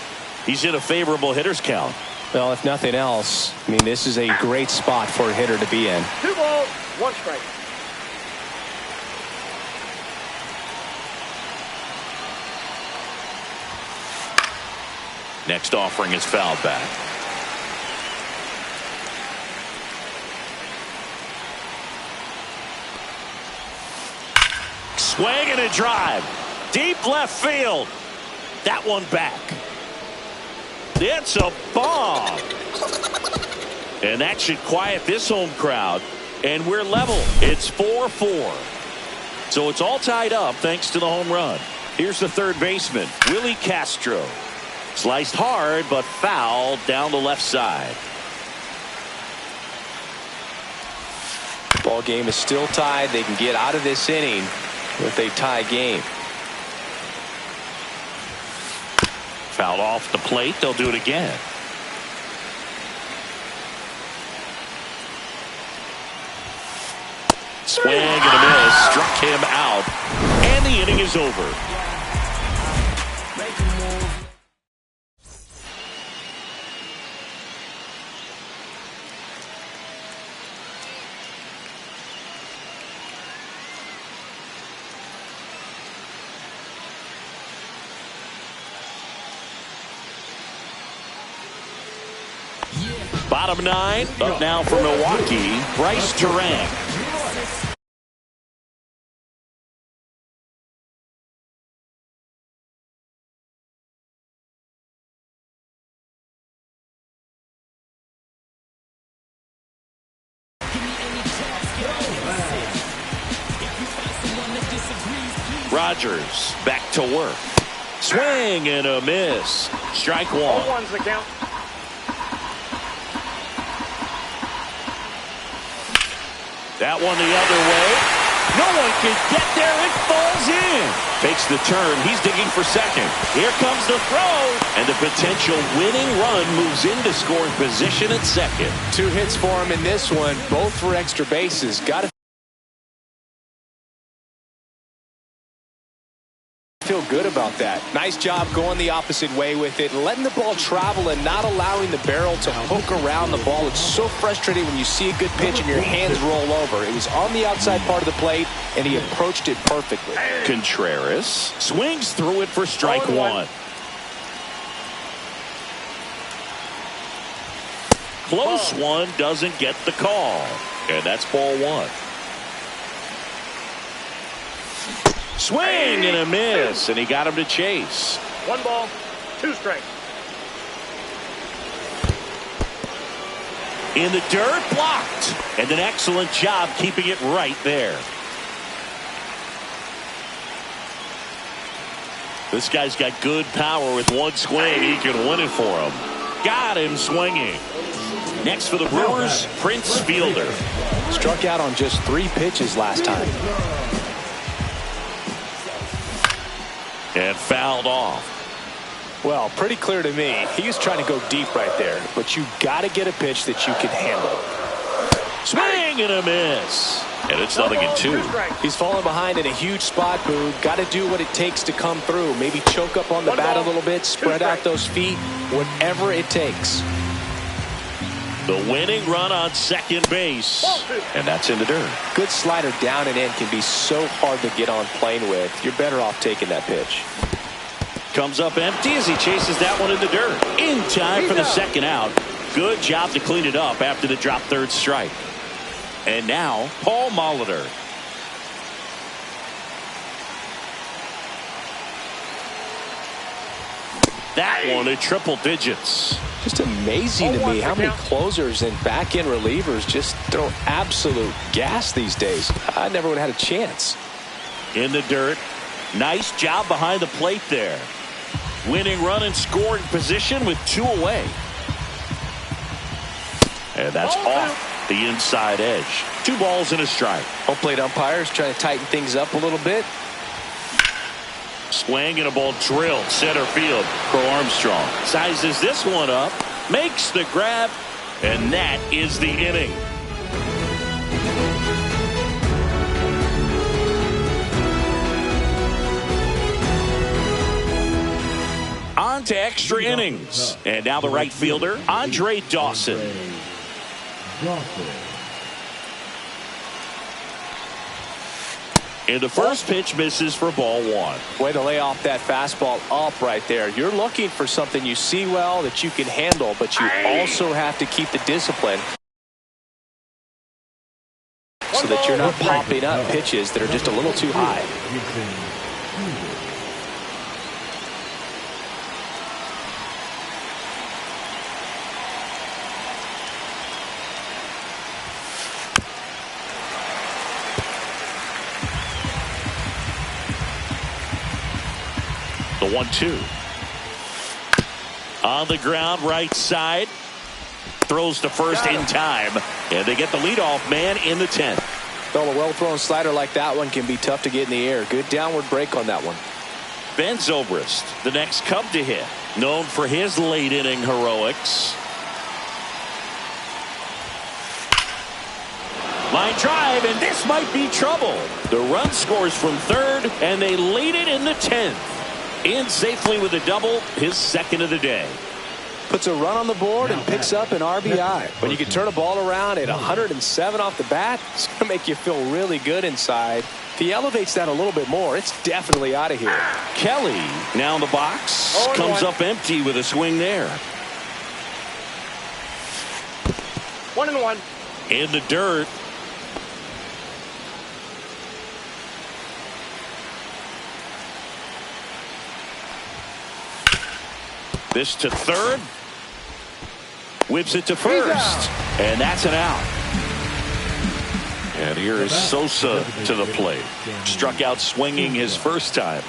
he's in a favorable hitter's count. Well, if nothing else, I mean, this is a great spot for a hitter to be in. 2 balls, 1 strike. Next offering is fouled back. Swing and a drive. Deep left field. That one back. It's a bomb. And that should quiet this home crowd. And we're level. It's 4-4. So it's all tied up thanks to the home run. Here's the third baseman, Willie Castro. Sliced hard, but fouled down the left side. Ball game is still tied. They can get out of this inning with a tie game. Foul off the plate. They'll do it again. Swing and a miss. Struck him out. And the inning is over. Bottom 9, up now for Milwaukee, Bryce Terang. Rogers back to work. Swing and a miss. Strike 1. 0-1's the count. That one the other way. No one can get there. It falls in. Takes the turn. He's digging for second. Here comes the throw. And the potential winning run moves into scoring position at second. 2 hits for him in this one, both for extra bases. Got to feel good about that. Nice job going the opposite way with it, letting the ball travel and not allowing the barrel to hook around the ball. It's so frustrating when you see a good pitch and your hands roll over. It was on the outside part of the plate, and he approached it perfectly. Contreras swings through it for strike 1. Close one, doesn't get the call. And that's ball 1. Swing and a miss, and he got him to chase. 1 ball, 2 strikes. In the dirt, blocked. And an excellent job keeping it right there. This guy's got good power. With one swing, he can win it for him. Got him swinging. Next for the Brewers, Prince Fielder. Struck out on just 3 pitches last time. And fouled off. Well, pretty clear to me. He was trying to go deep right there, but you got to get a pitch that you can handle. Swing and a miss. And it's nothing in 2. He's falling behind in a huge spot, Boog. Got to do what it takes to come through. Maybe choke up on the bat a little bit, spread out those feet, whatever it takes. The winning run on second base. And that's in the dirt. Good slider down and in can be so hard to get on plane with. You're better off taking that pitch. Comes up empty as he chases that one in the dirt. In time for the second out. Good job to clean it up after the drop third strike. And now, Paul Molitor. that one to triple digits. Just amazing to me how many closers and back-end relievers just throw absolute gas these days. I never would have had a chance. In the dirt. Nice job behind the plate there. Winning run in scoring position with 2 away. And that's off the inside edge. 2 balls and a strike. Home plate umpires trying to tighten things up a little bit. Swing and a ball drilled center field. Crow Armstrong sizes this one up, makes the grab, and that is the inning. On to extra innings. And now the right fielder, Andre Dawson. And the first pitch misses for ball 1. Way to lay off that fastball up right there. You're looking for something you see well that you can handle, but you also have to keep the discipline so that you're not popping up pitches that are just a little too high. The 1-2. On the ground, right side. Throws to first in time. And they get the leadoff man in the 10th. Well, a well-thrown slider like that one can be tough to get in the air. Good downward break on that one. Ben Zobrist, the next Cub to hit. Known for his late inning heroics. Line drive, and this might be trouble. The run scores from third, and they lead it in the 10th. In safely with a double, his second of the day. Puts a run on the board and picks up an RBI. When you can turn a ball around at 107 off the bat, it's going to make you feel really good inside. If he elevates that a little bit more, it's definitely out of here. Kelly now in the box. Comes up empty with a swing there. 1-1. In the dirt. This to third. Whips it to first. And that's an out. And here is Sosa to the plate. Struck out swinging his first time.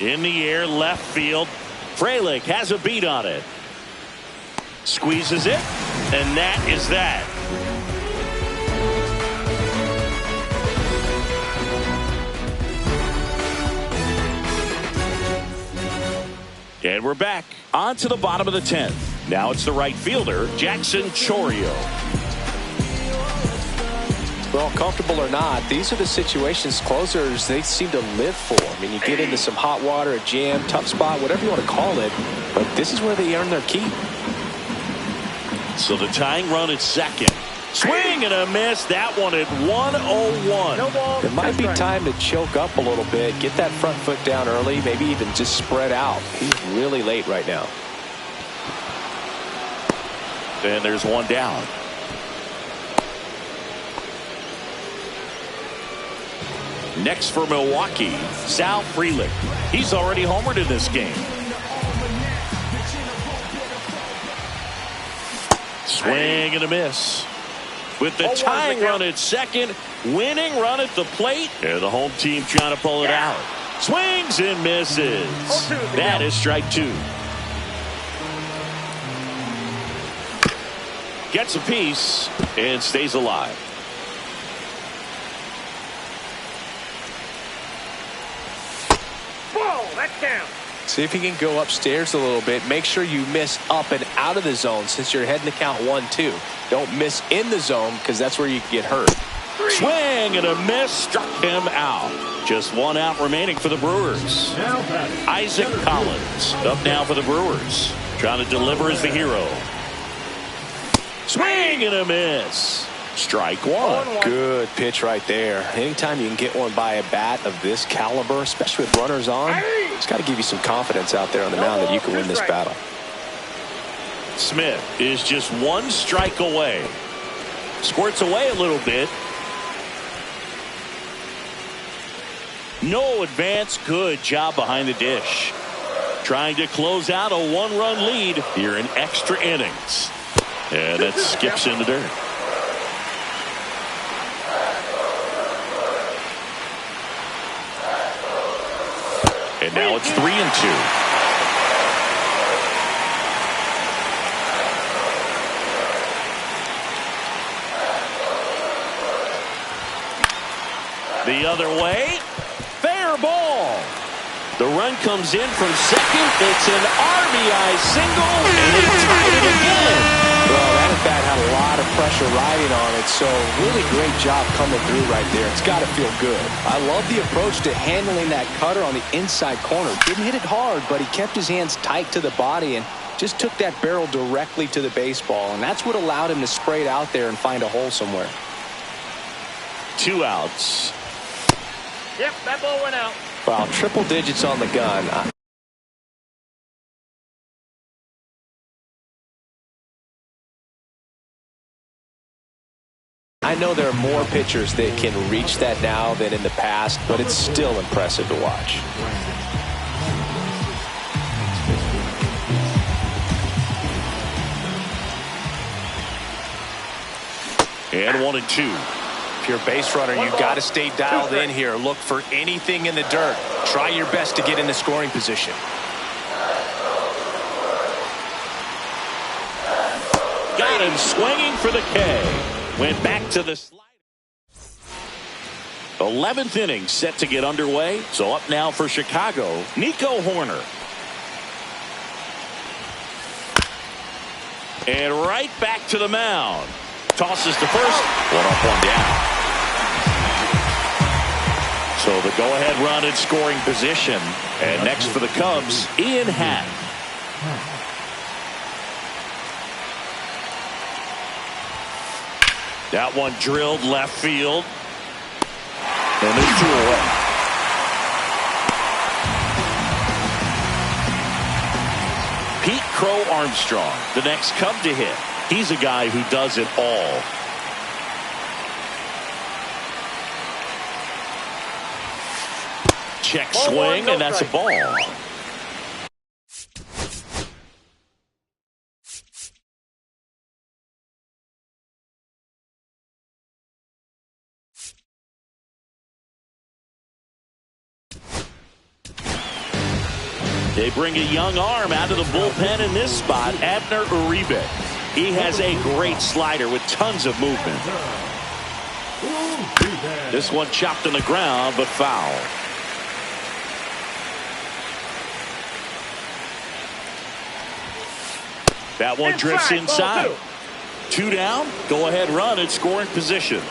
In the air, left field. Frelick has a beat on it. Squeezes it. And that is that. And we're back on to the bottom of the 10th. Now it's the right fielder, Jackson Chourio. Well, comfortable or not, these are the situations closers they seem to live for. I mean, you get into some hot water, a jam, tough spot, whatever you want to call it, but this is where they earn their keep. So the tying run at second. Swing and a miss. That one at 101. It might be time to choke up a little bit, get that front foot down early, maybe even just spread out. He's really late right now. And there's one down. Next for Milwaukee, Sal Frelick. He's already homered in this game. Swing and a miss. With the tying run at second, winning run at the plate, and the home team trying to pull it out. Swings and misses. That is strike 2. Gets a piece and stays alive. Whoa, that's down. See if you can go upstairs a little bit. Make sure you miss up and out of the zone since you're heading to count 1-2. Don't miss in the zone because that's where you can get hurt. Swing and a miss, struck him out. Just one out remaining for the Brewers. Isaac Collins up now for the Brewers. Trying to deliver as the hero. Swing and a miss. Strike 1. Good pitch right there. Anytime you can get one by a bat of this caliber, especially with runners on, it's got to give you some confidence out there on the mound that you can win this battle. Smith is just one strike away. Squirts away a little bit. No advance. Good job behind the dish. Trying to close out a 1-run lead here in extra innings. And that skips in the dirt. And now it's 3-2. The other way. Fair ball. The run comes in from second. It's an RBI single, and they tied it again. Well, that at bat had a lot of pressure riding on it, so really great job coming through right there. It's got to feel good. I love the approach to handling that cutter on the inside corner. Didn't hit it hard, but he kept his hands tight to the body and just took that barrel directly to the baseball, and that's what allowed him to spray it out there and find a hole somewhere. 2 outs. Yep, that ball went out. Well, triple digits on the gun. I know there are more pitchers that can reach that now than in the past, but it's still impressive to watch. And 1-2. If you're a base runner, you've got to stay dialed in here. Look for anything in the dirt. Try your best to get in the scoring position. Got him swinging for the K. Went back to the slider. 11th inning set to get underway. So up now for Chicago, Nico Horner. And right back to the mound. Tosses to first. 1 up, 1 down. So the go-ahead run in scoring position. And next for the Cubs, Ian Happ. That one drilled left field. And there's 2 away. Pete Crow Armstrong, the next Cub to hit. He's a guy who does it all. Check swing, and that's a ball. They bring a young arm out of the bullpen in this spot, Abner Uribe. He has a great slider with tons of movement. This one chopped on the ground, but foul. That one drifts inside. 2 down. Go ahead run in scoring position.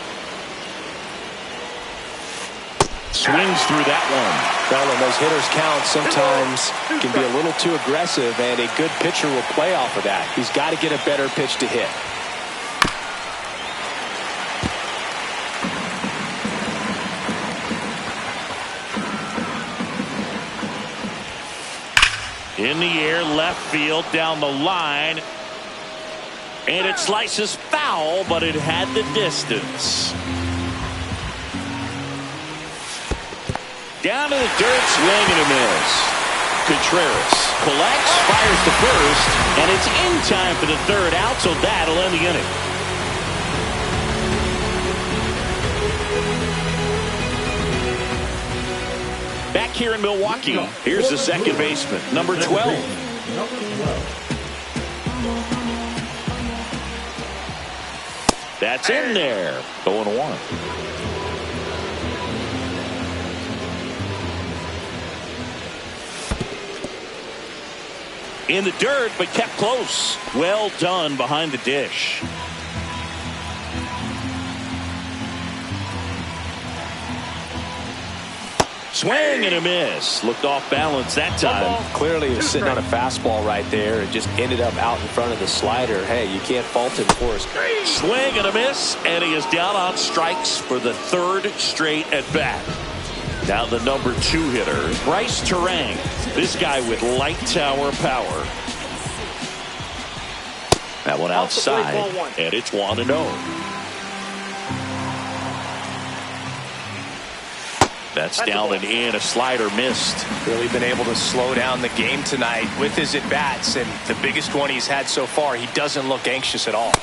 Swings through that one. Well, when those hitters count, sometimes can be a little too aggressive, and a good pitcher will play off of that. He's got to get a better pitch to hit. In the air, left field, down the line. And it slices foul, but it had the distance. Down to the dirt, swing and a miss. Contreras collects, fires to first, and it's in time for the 3rd out, so that'll end the inning. Back here in Milwaukee, here's the second baseman, number 12. That's in there. 0-1. In the dirt, but kept close. Well done behind the dish. Swing and a miss. Looked off balance that time. Clearly he was sitting on a fastball right there and just ended up out in front of the slider. Hey, you can't fault him for his swing and a miss, and he is down on strikes for the 3rd straight at bat. Now the number 2 hitter, Bryce Terang. This guy with light tower power. That one outside, and it's 1-0. That's down and in. A slider missed. Really been able to slow down the game tonight with his at-bats, and the biggest one he's had so far. He doesn't look anxious at all.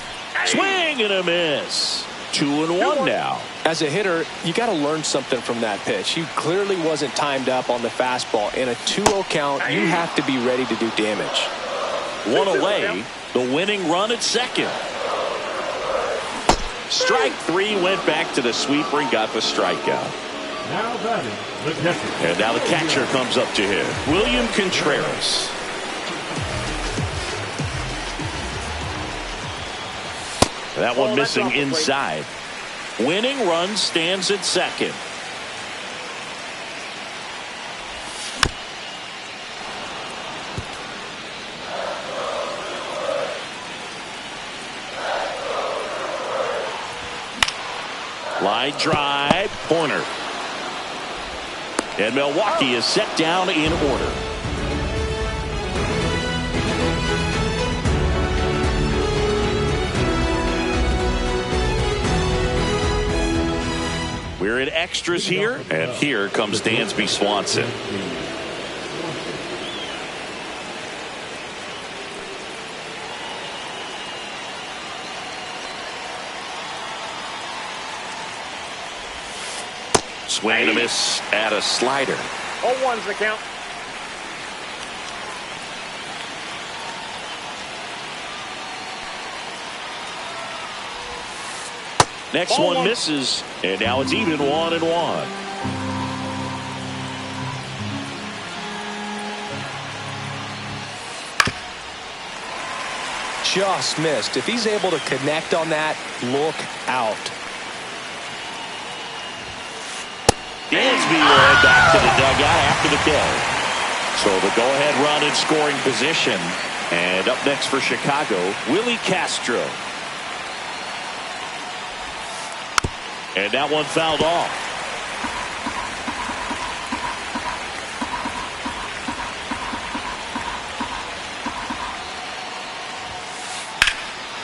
Swing and a miss. 2-1 now. As a hitter, you got to learn something from that pitch. He clearly wasn't timed up on the fastball. In a 2-0 count, you have to be ready to do damage. One away. The winning run at second. Strike three, went back to the sweeper and got the strikeout. Now batting the catcher. And now the catcher comes up to him, William Contreras. That one missing inside. Winning run stands at second. Line drive, corner. And Milwaukee is set down in order. We're in extras here, and here comes Dansby Swanson. Swing and a miss at a slider. 0-1's the count. Next one misses, and now it's even 1-1. Just missed. If he's able to connect on that, look out. Dansby will head back to the dugout after the kill. So the go-ahead run in scoring position. And up next for Chicago, Willie Castro. And that one fouled off.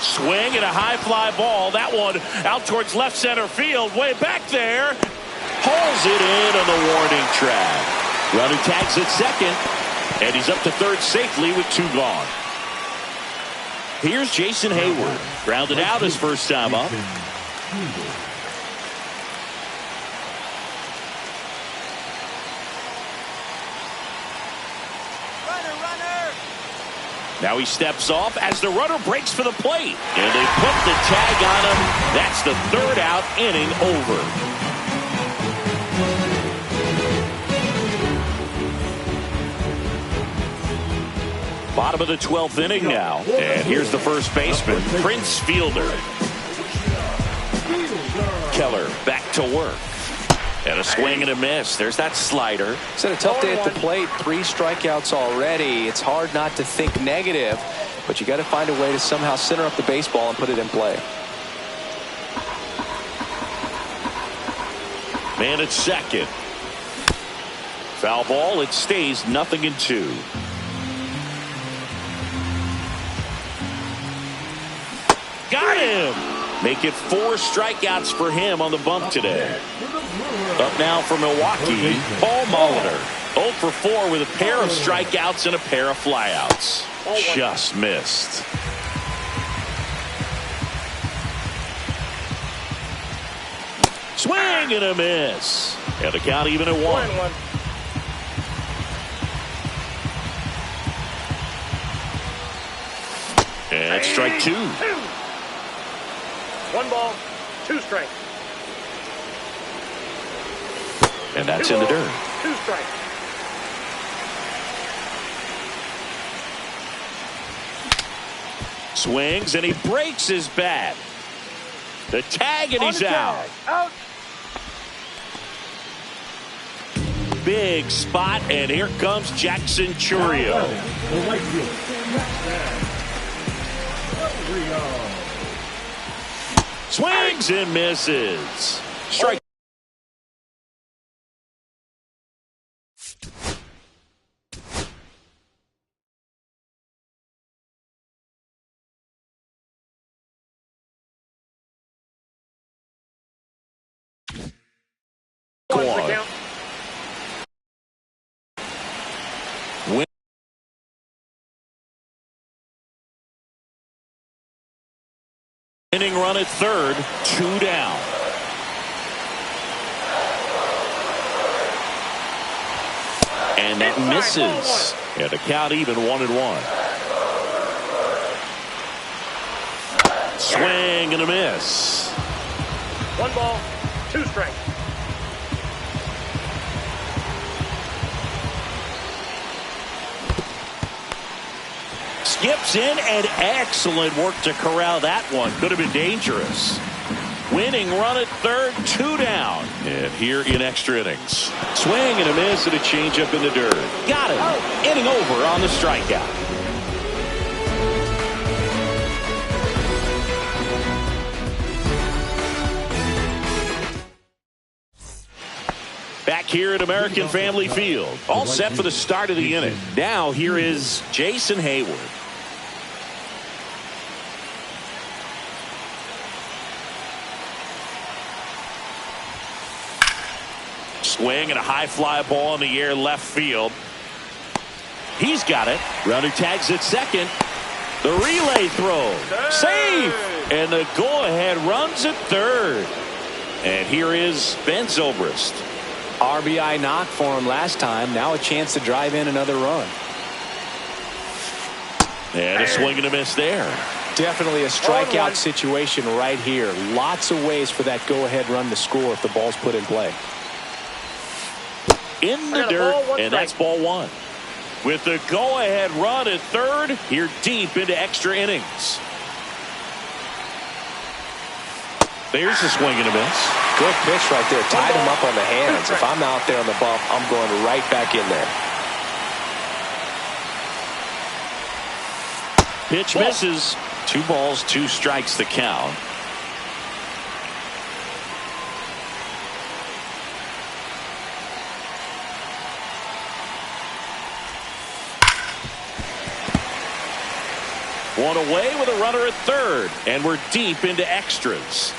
Swing and a high fly ball. That one out towards left center field. Way back there. Holds it in on the warning track. Runner tags at second. And he's up to third safely with 2 gone. Here's Jason Hayward. Grounded out his first time up. Now he steps off as the runner breaks for the plate. And they put the tag on him. That's the 3rd out, inning over. Bottom of the 12th inning now. And here's the first baseman, Prince Fielder. Keller back to work. And a swing and a miss. There's that slider. It's had a tough day at the plate. 3 strikeouts already. It's hard not to think negative, but you got to find a way to somehow center up the baseball and put it in play. Man at second. Foul ball. It stays 0-2. Got him. Make it 4 strikeouts for him on the bump today. Up now for Milwaukee, Paul Molitor. 0 for 4 with a pair of strikeouts and a pair of flyouts. Just missed. Swing and a miss. And the count even at 1. And strike 2. 1 ball, 2 strikes. And that's in the dirt. 2 strikes. Swings and he breaks his bat. The tag and he's out. Out. Big spot, and here comes Jackson Churio. Swings and misses. Strike. One's the count. Inning run at third, 2 down. And that misses. Yeah, the count even 1-1. Swing and a miss. 1 ball, 2 strikes. Skips in, and excellent work to corral that one. Could have been dangerous. Winning run at third, 2 down. And here in extra innings. Swing and a miss and a changeup in the dirt. Got it. Inning over on the strikeout. Back here at American Family Field. All set for the start of the inning. Now here is Jason Hayward. Swing and a high fly ball in the air left field. He's got it. Runner tags at second. The relay throw. Safe. And the go-ahead runs at third. And here is Ben Zobrist. RBI knock for him last time. Now a chance to drive in another run. And a swing and a miss there. Definitely a strikeout situation right here. Lots of ways for that go-ahead run to score if the ball's put in play. In the dirt, and that's ball 1. With the go-ahead run at third, here deep into extra innings. There's a swing and a miss. Good pitch right there. Tied him up on the hands. If I'm out there on the bump, I'm going right back in there. Pitch misses. 2 balls, 2 strikes the count. One away with a runner at third, and we're deep into extras.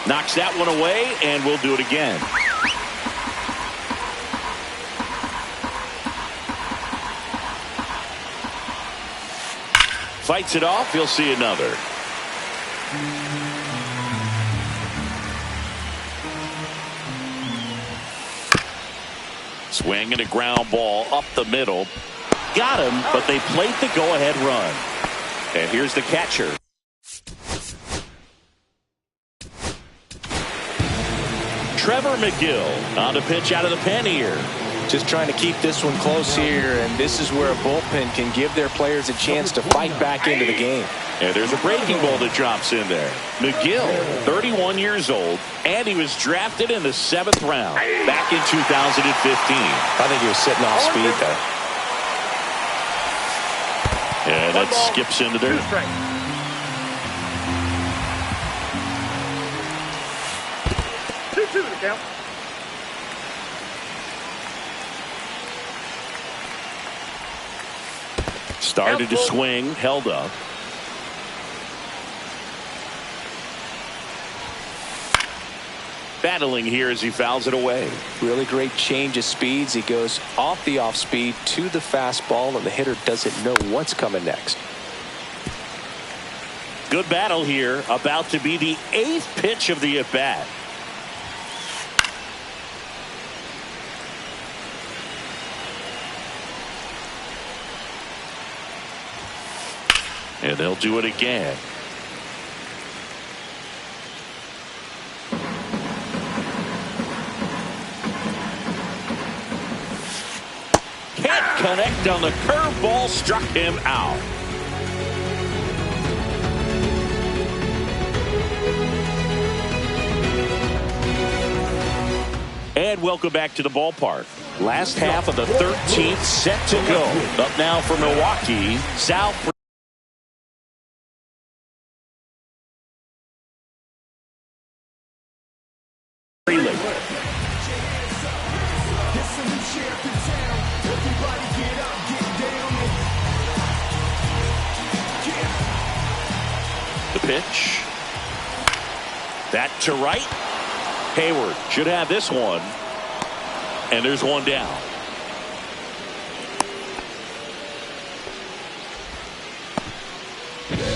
Knocks that one away, and we'll do it again. Fights it off. He'll see another. Swing and a ground ball up the middle. Got him, but they played the go-ahead run. And here's the catcher. Trevor McGill on the pitch out of the pen here. Just trying to keep this one close here, and this is where a bullpen can give their players a chance to fight back into the game. And there's a breaking ball that drops in there. McGill, 31 years old, and he was drafted in the 7th round back in 2015. I think he was sitting off speed there. And that skips into there. 2-2 to count. Started to swing, held up. Battling here as he fouls it away. Really great change of speeds. He goes off the off speed to the fastball, and the hitter doesn't know what's coming next. Good battle here. About to be the 8th pitch of the at-bat. And they'll do it again. Can't connect on the curveball, struck him out. And welcome back to the ballpark. Last half of the 13th set to go. Up now for Milwaukee, Sal. pitch. That to right. Hayward should have this one. And there's one down.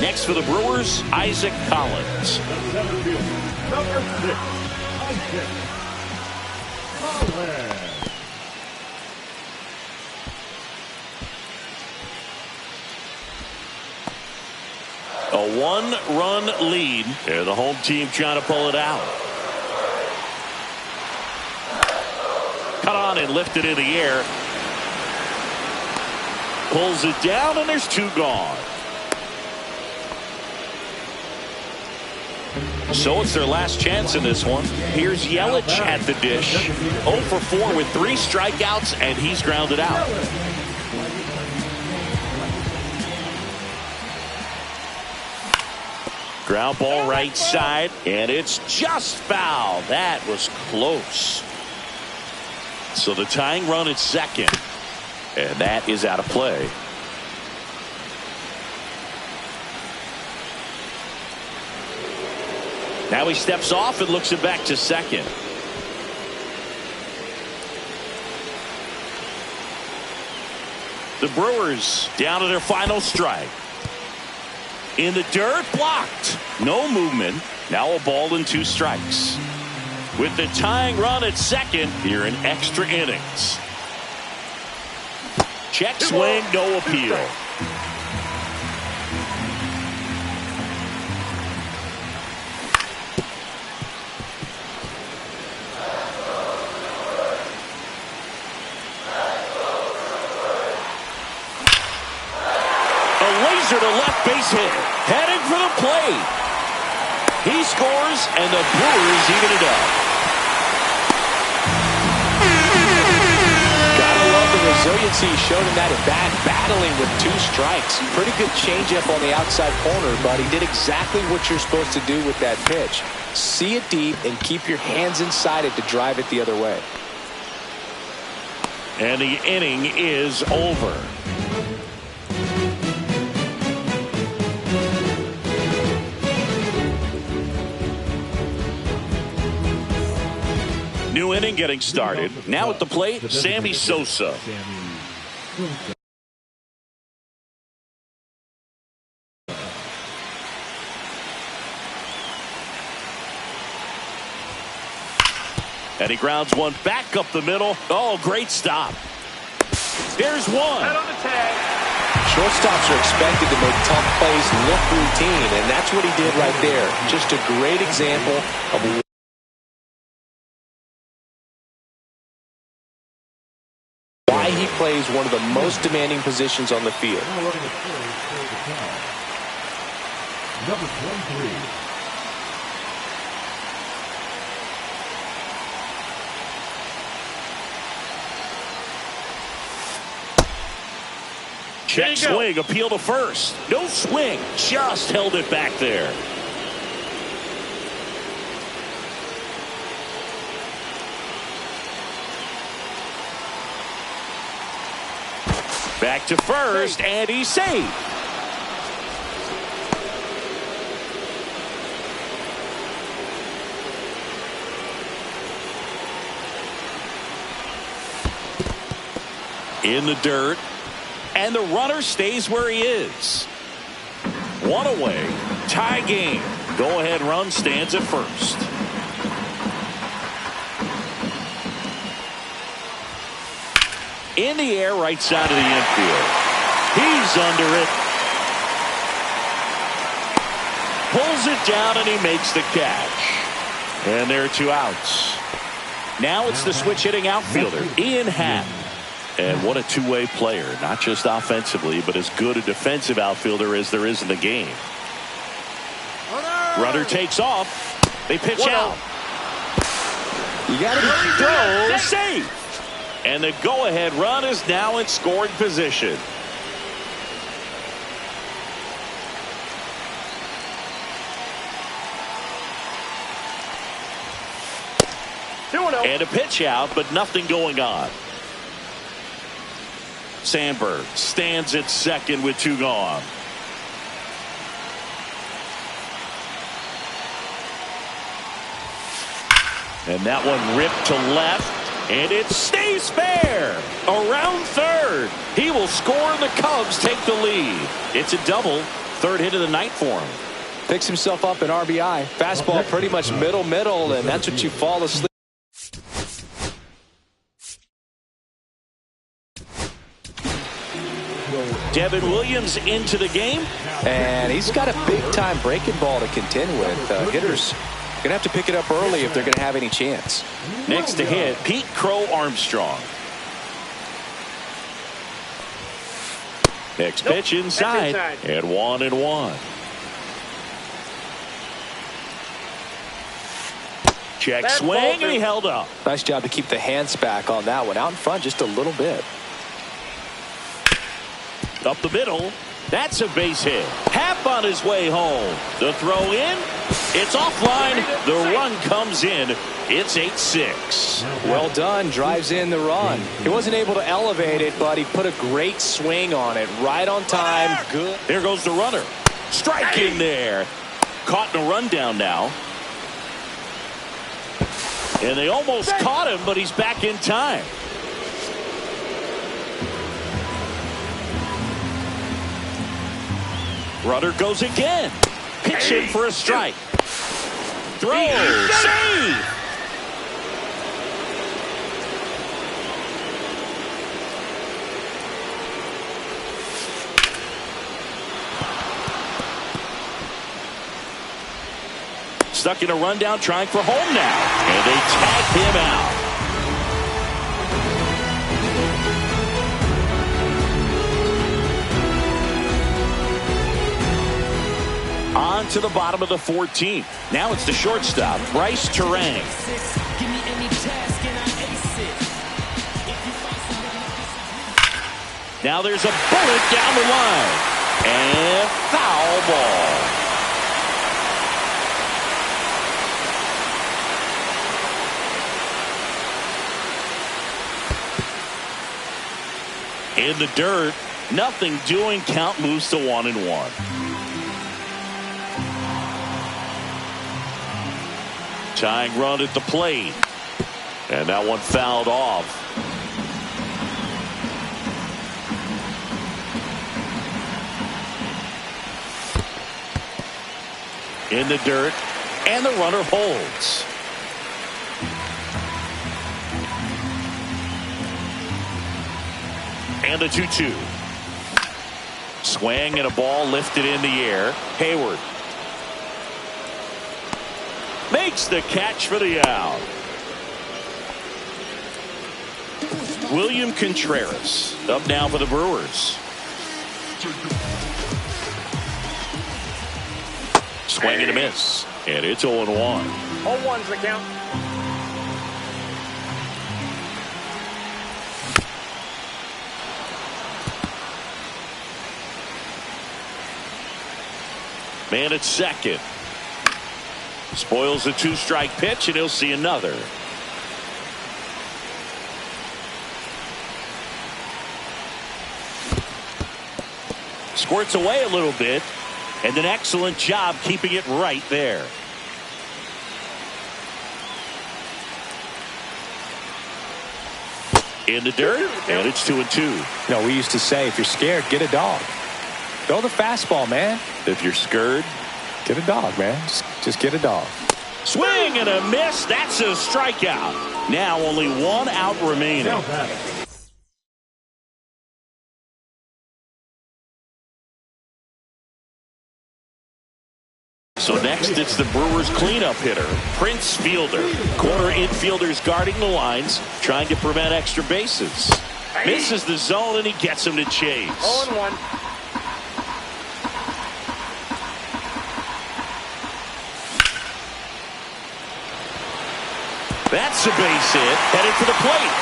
Next for the Brewers, Isaac Collins. Number 6, Isaac Collins. A one-run lead. And the home team trying to pull it out. Cut on and lifted in the air. Pulls it down, and there's two gone. So it's their last chance in this one. Here's Yelich at the dish. 0 for 4 with 3 strikeouts, and he's grounded out. Ground ball right side, and it's just foul. That was close. So the tying run at second, and that is out of play. Now he steps off and looks it back to second. The Brewers down to their final strike. In the dirt, blocked. No movement. Now a ball and 2 strikes. With the tying run at second here in extra innings. Check swing, no appeal. To left base hit, heading for the plate. He scores, and the Brewers even it up. Gotta love the resiliency he showed in that at bat, battling with 2 strikes. Pretty good changeup on the outside corner, but he did exactly what you're supposed to do with that pitch. See it deep and keep your hands inside it to drive it the other way. And the inning is over. New inning getting started. Now at the plate, Sammy Sosa. And he grounds one back up the middle. Oh, great stop. There's one. Head on the tag. Shortstops are expected to make tough plays look routine, and that's what he did right there. Just a great example of why he plays one of the most demanding positions on the field. Number 23. Check swing, appeal to first. No swing, just held it back there. Back to first, and he's safe. In the dirt, and the runner stays where he is. One away, tie game. Go-ahead run stands at first. In the air, right side of the infield. He's under it. Pulls it down, and he makes the catch. And there are 2 outs. Now it's the switch-hitting outfielder, Ian Happ. And what a two-way player, not just offensively, but as good a defensive outfielder as there is in the game. Runner takes off. They pitch out. You got to Throw safe. And the go-ahead run is now in scoring position. And a pitch out, but nothing going on. Sandberg stands at second with 2 gone. And that one ripped to left, and it stays fair. Around third. He will score, and the Cubs take the lead. It's a double. Third hit of the night for him. Picks himself up in RBI. Fastball pretty much middle, and that's what you fall asleep. Devin Williams into the game. And he's got a big-time breaking ball to contend with. Hitters going to have to pick it up early if they're going to have any chance. Next to hit, Pete Crow Armstrong. Next pitch inside. And 1-1. Check swing, and he held up. Nice job to keep the hands back on that one. Out in front just a little bit. Up the middle. That's a base hit. Happ on his way home. The throw in. It's offline. The run comes in. It's 8-6. Well done. Drives in the run. He wasn't able to elevate it, but he put a great swing on it. Right on time. Good. There goes the runner. Strike in there. Caught in a rundown now. And they almost caught him, but he's back in time. Runner goes again. Pitch in for a strike. Throw. Save. Stuck in a rundown, trying for home now. And they tag him out. On to the bottom of the 14th. Now it's the shortstop, Bryce Terang. Now there's a bullet down the line. And foul ball. In the dirt, nothing doing. Count moves to 1-1. Tying run at the plate. And that one fouled off. In the dirt. And the runner holds. And the 2-2. Swing and a ball lifted in the air. Hayward makes the catch for the out. William Contreras up now for the Brewers. Swing and a miss. And it's 0-1. 0-1's the count. Man at second. Spoils a 2-strike pitch, and he'll see another. Squirts away a little bit, and an excellent job keeping it right there. In the dirt, and it's 2-2. You know, we used to say, if you're scared, get a dog. Throw the fastball, man. If you're scared, get a dog, man. Just get a dog. Swing and a miss. That's a strikeout. Now only 1 out remaining. So next it's the Brewers cleanup hitter, Prince Fielder. Corner infielders guarding the lines, trying to prevent extra bases. Misses the zone, and he gets him to chase. 0-1. That's a base hit, headed for the plate.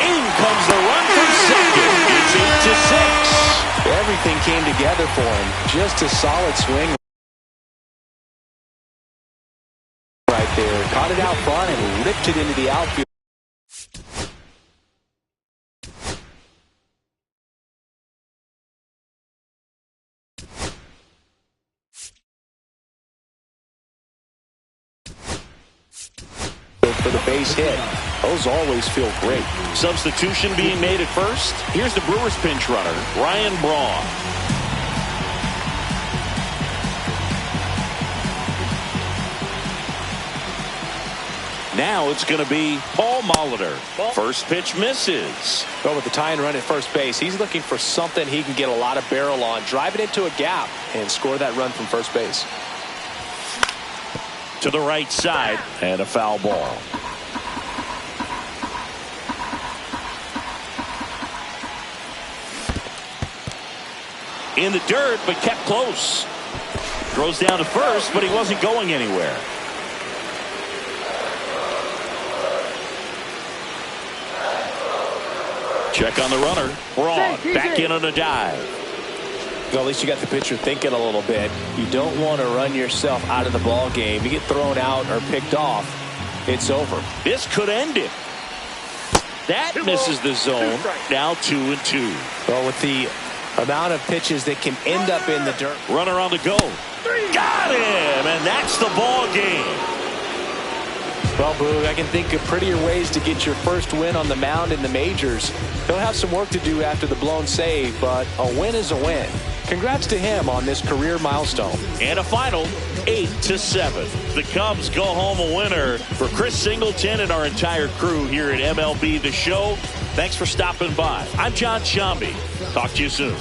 In comes the run from second. It's 8-6. Everything came together for him. Just a solid swing right there. Caught it out front and ripped it into the outfield. for the base hit. Those always feel great. Substitution being made at first. Here's the Brewers pinch runner, Ryan Braun. Now it's going to be Paul Molitor. First pitch misses. But with the tying run at first base, he's looking for something he can get a lot of barrel on. Drive it into a gap and score that run from first base. To the right side and a foul ball. In the dirt, but kept close. Throws down to first, but he wasn't going anywhere. Check on the runner. Braun back in on a dive. Well, at least you got the pitcher thinking a little bit. You don't want to run yourself out of the ball game. You get thrown out or picked off, it's over. This could end it. That misses the zone. Now 2-2. Well, with the amount of pitches that can end up in the dirt. Runner on the go. Got him, and that's the ball game. Well, Boog, I can think of prettier ways to get your first win on the mound in the majors. He'll have some work to do after the blown save, but a win is a win. Congrats to him on this career milestone. And a final 8-7. The Cubs go home a winner. For Chris Singleton and our entire crew here at MLB The Show, thanks for stopping by. I'm John Shambi. Talk to you soon.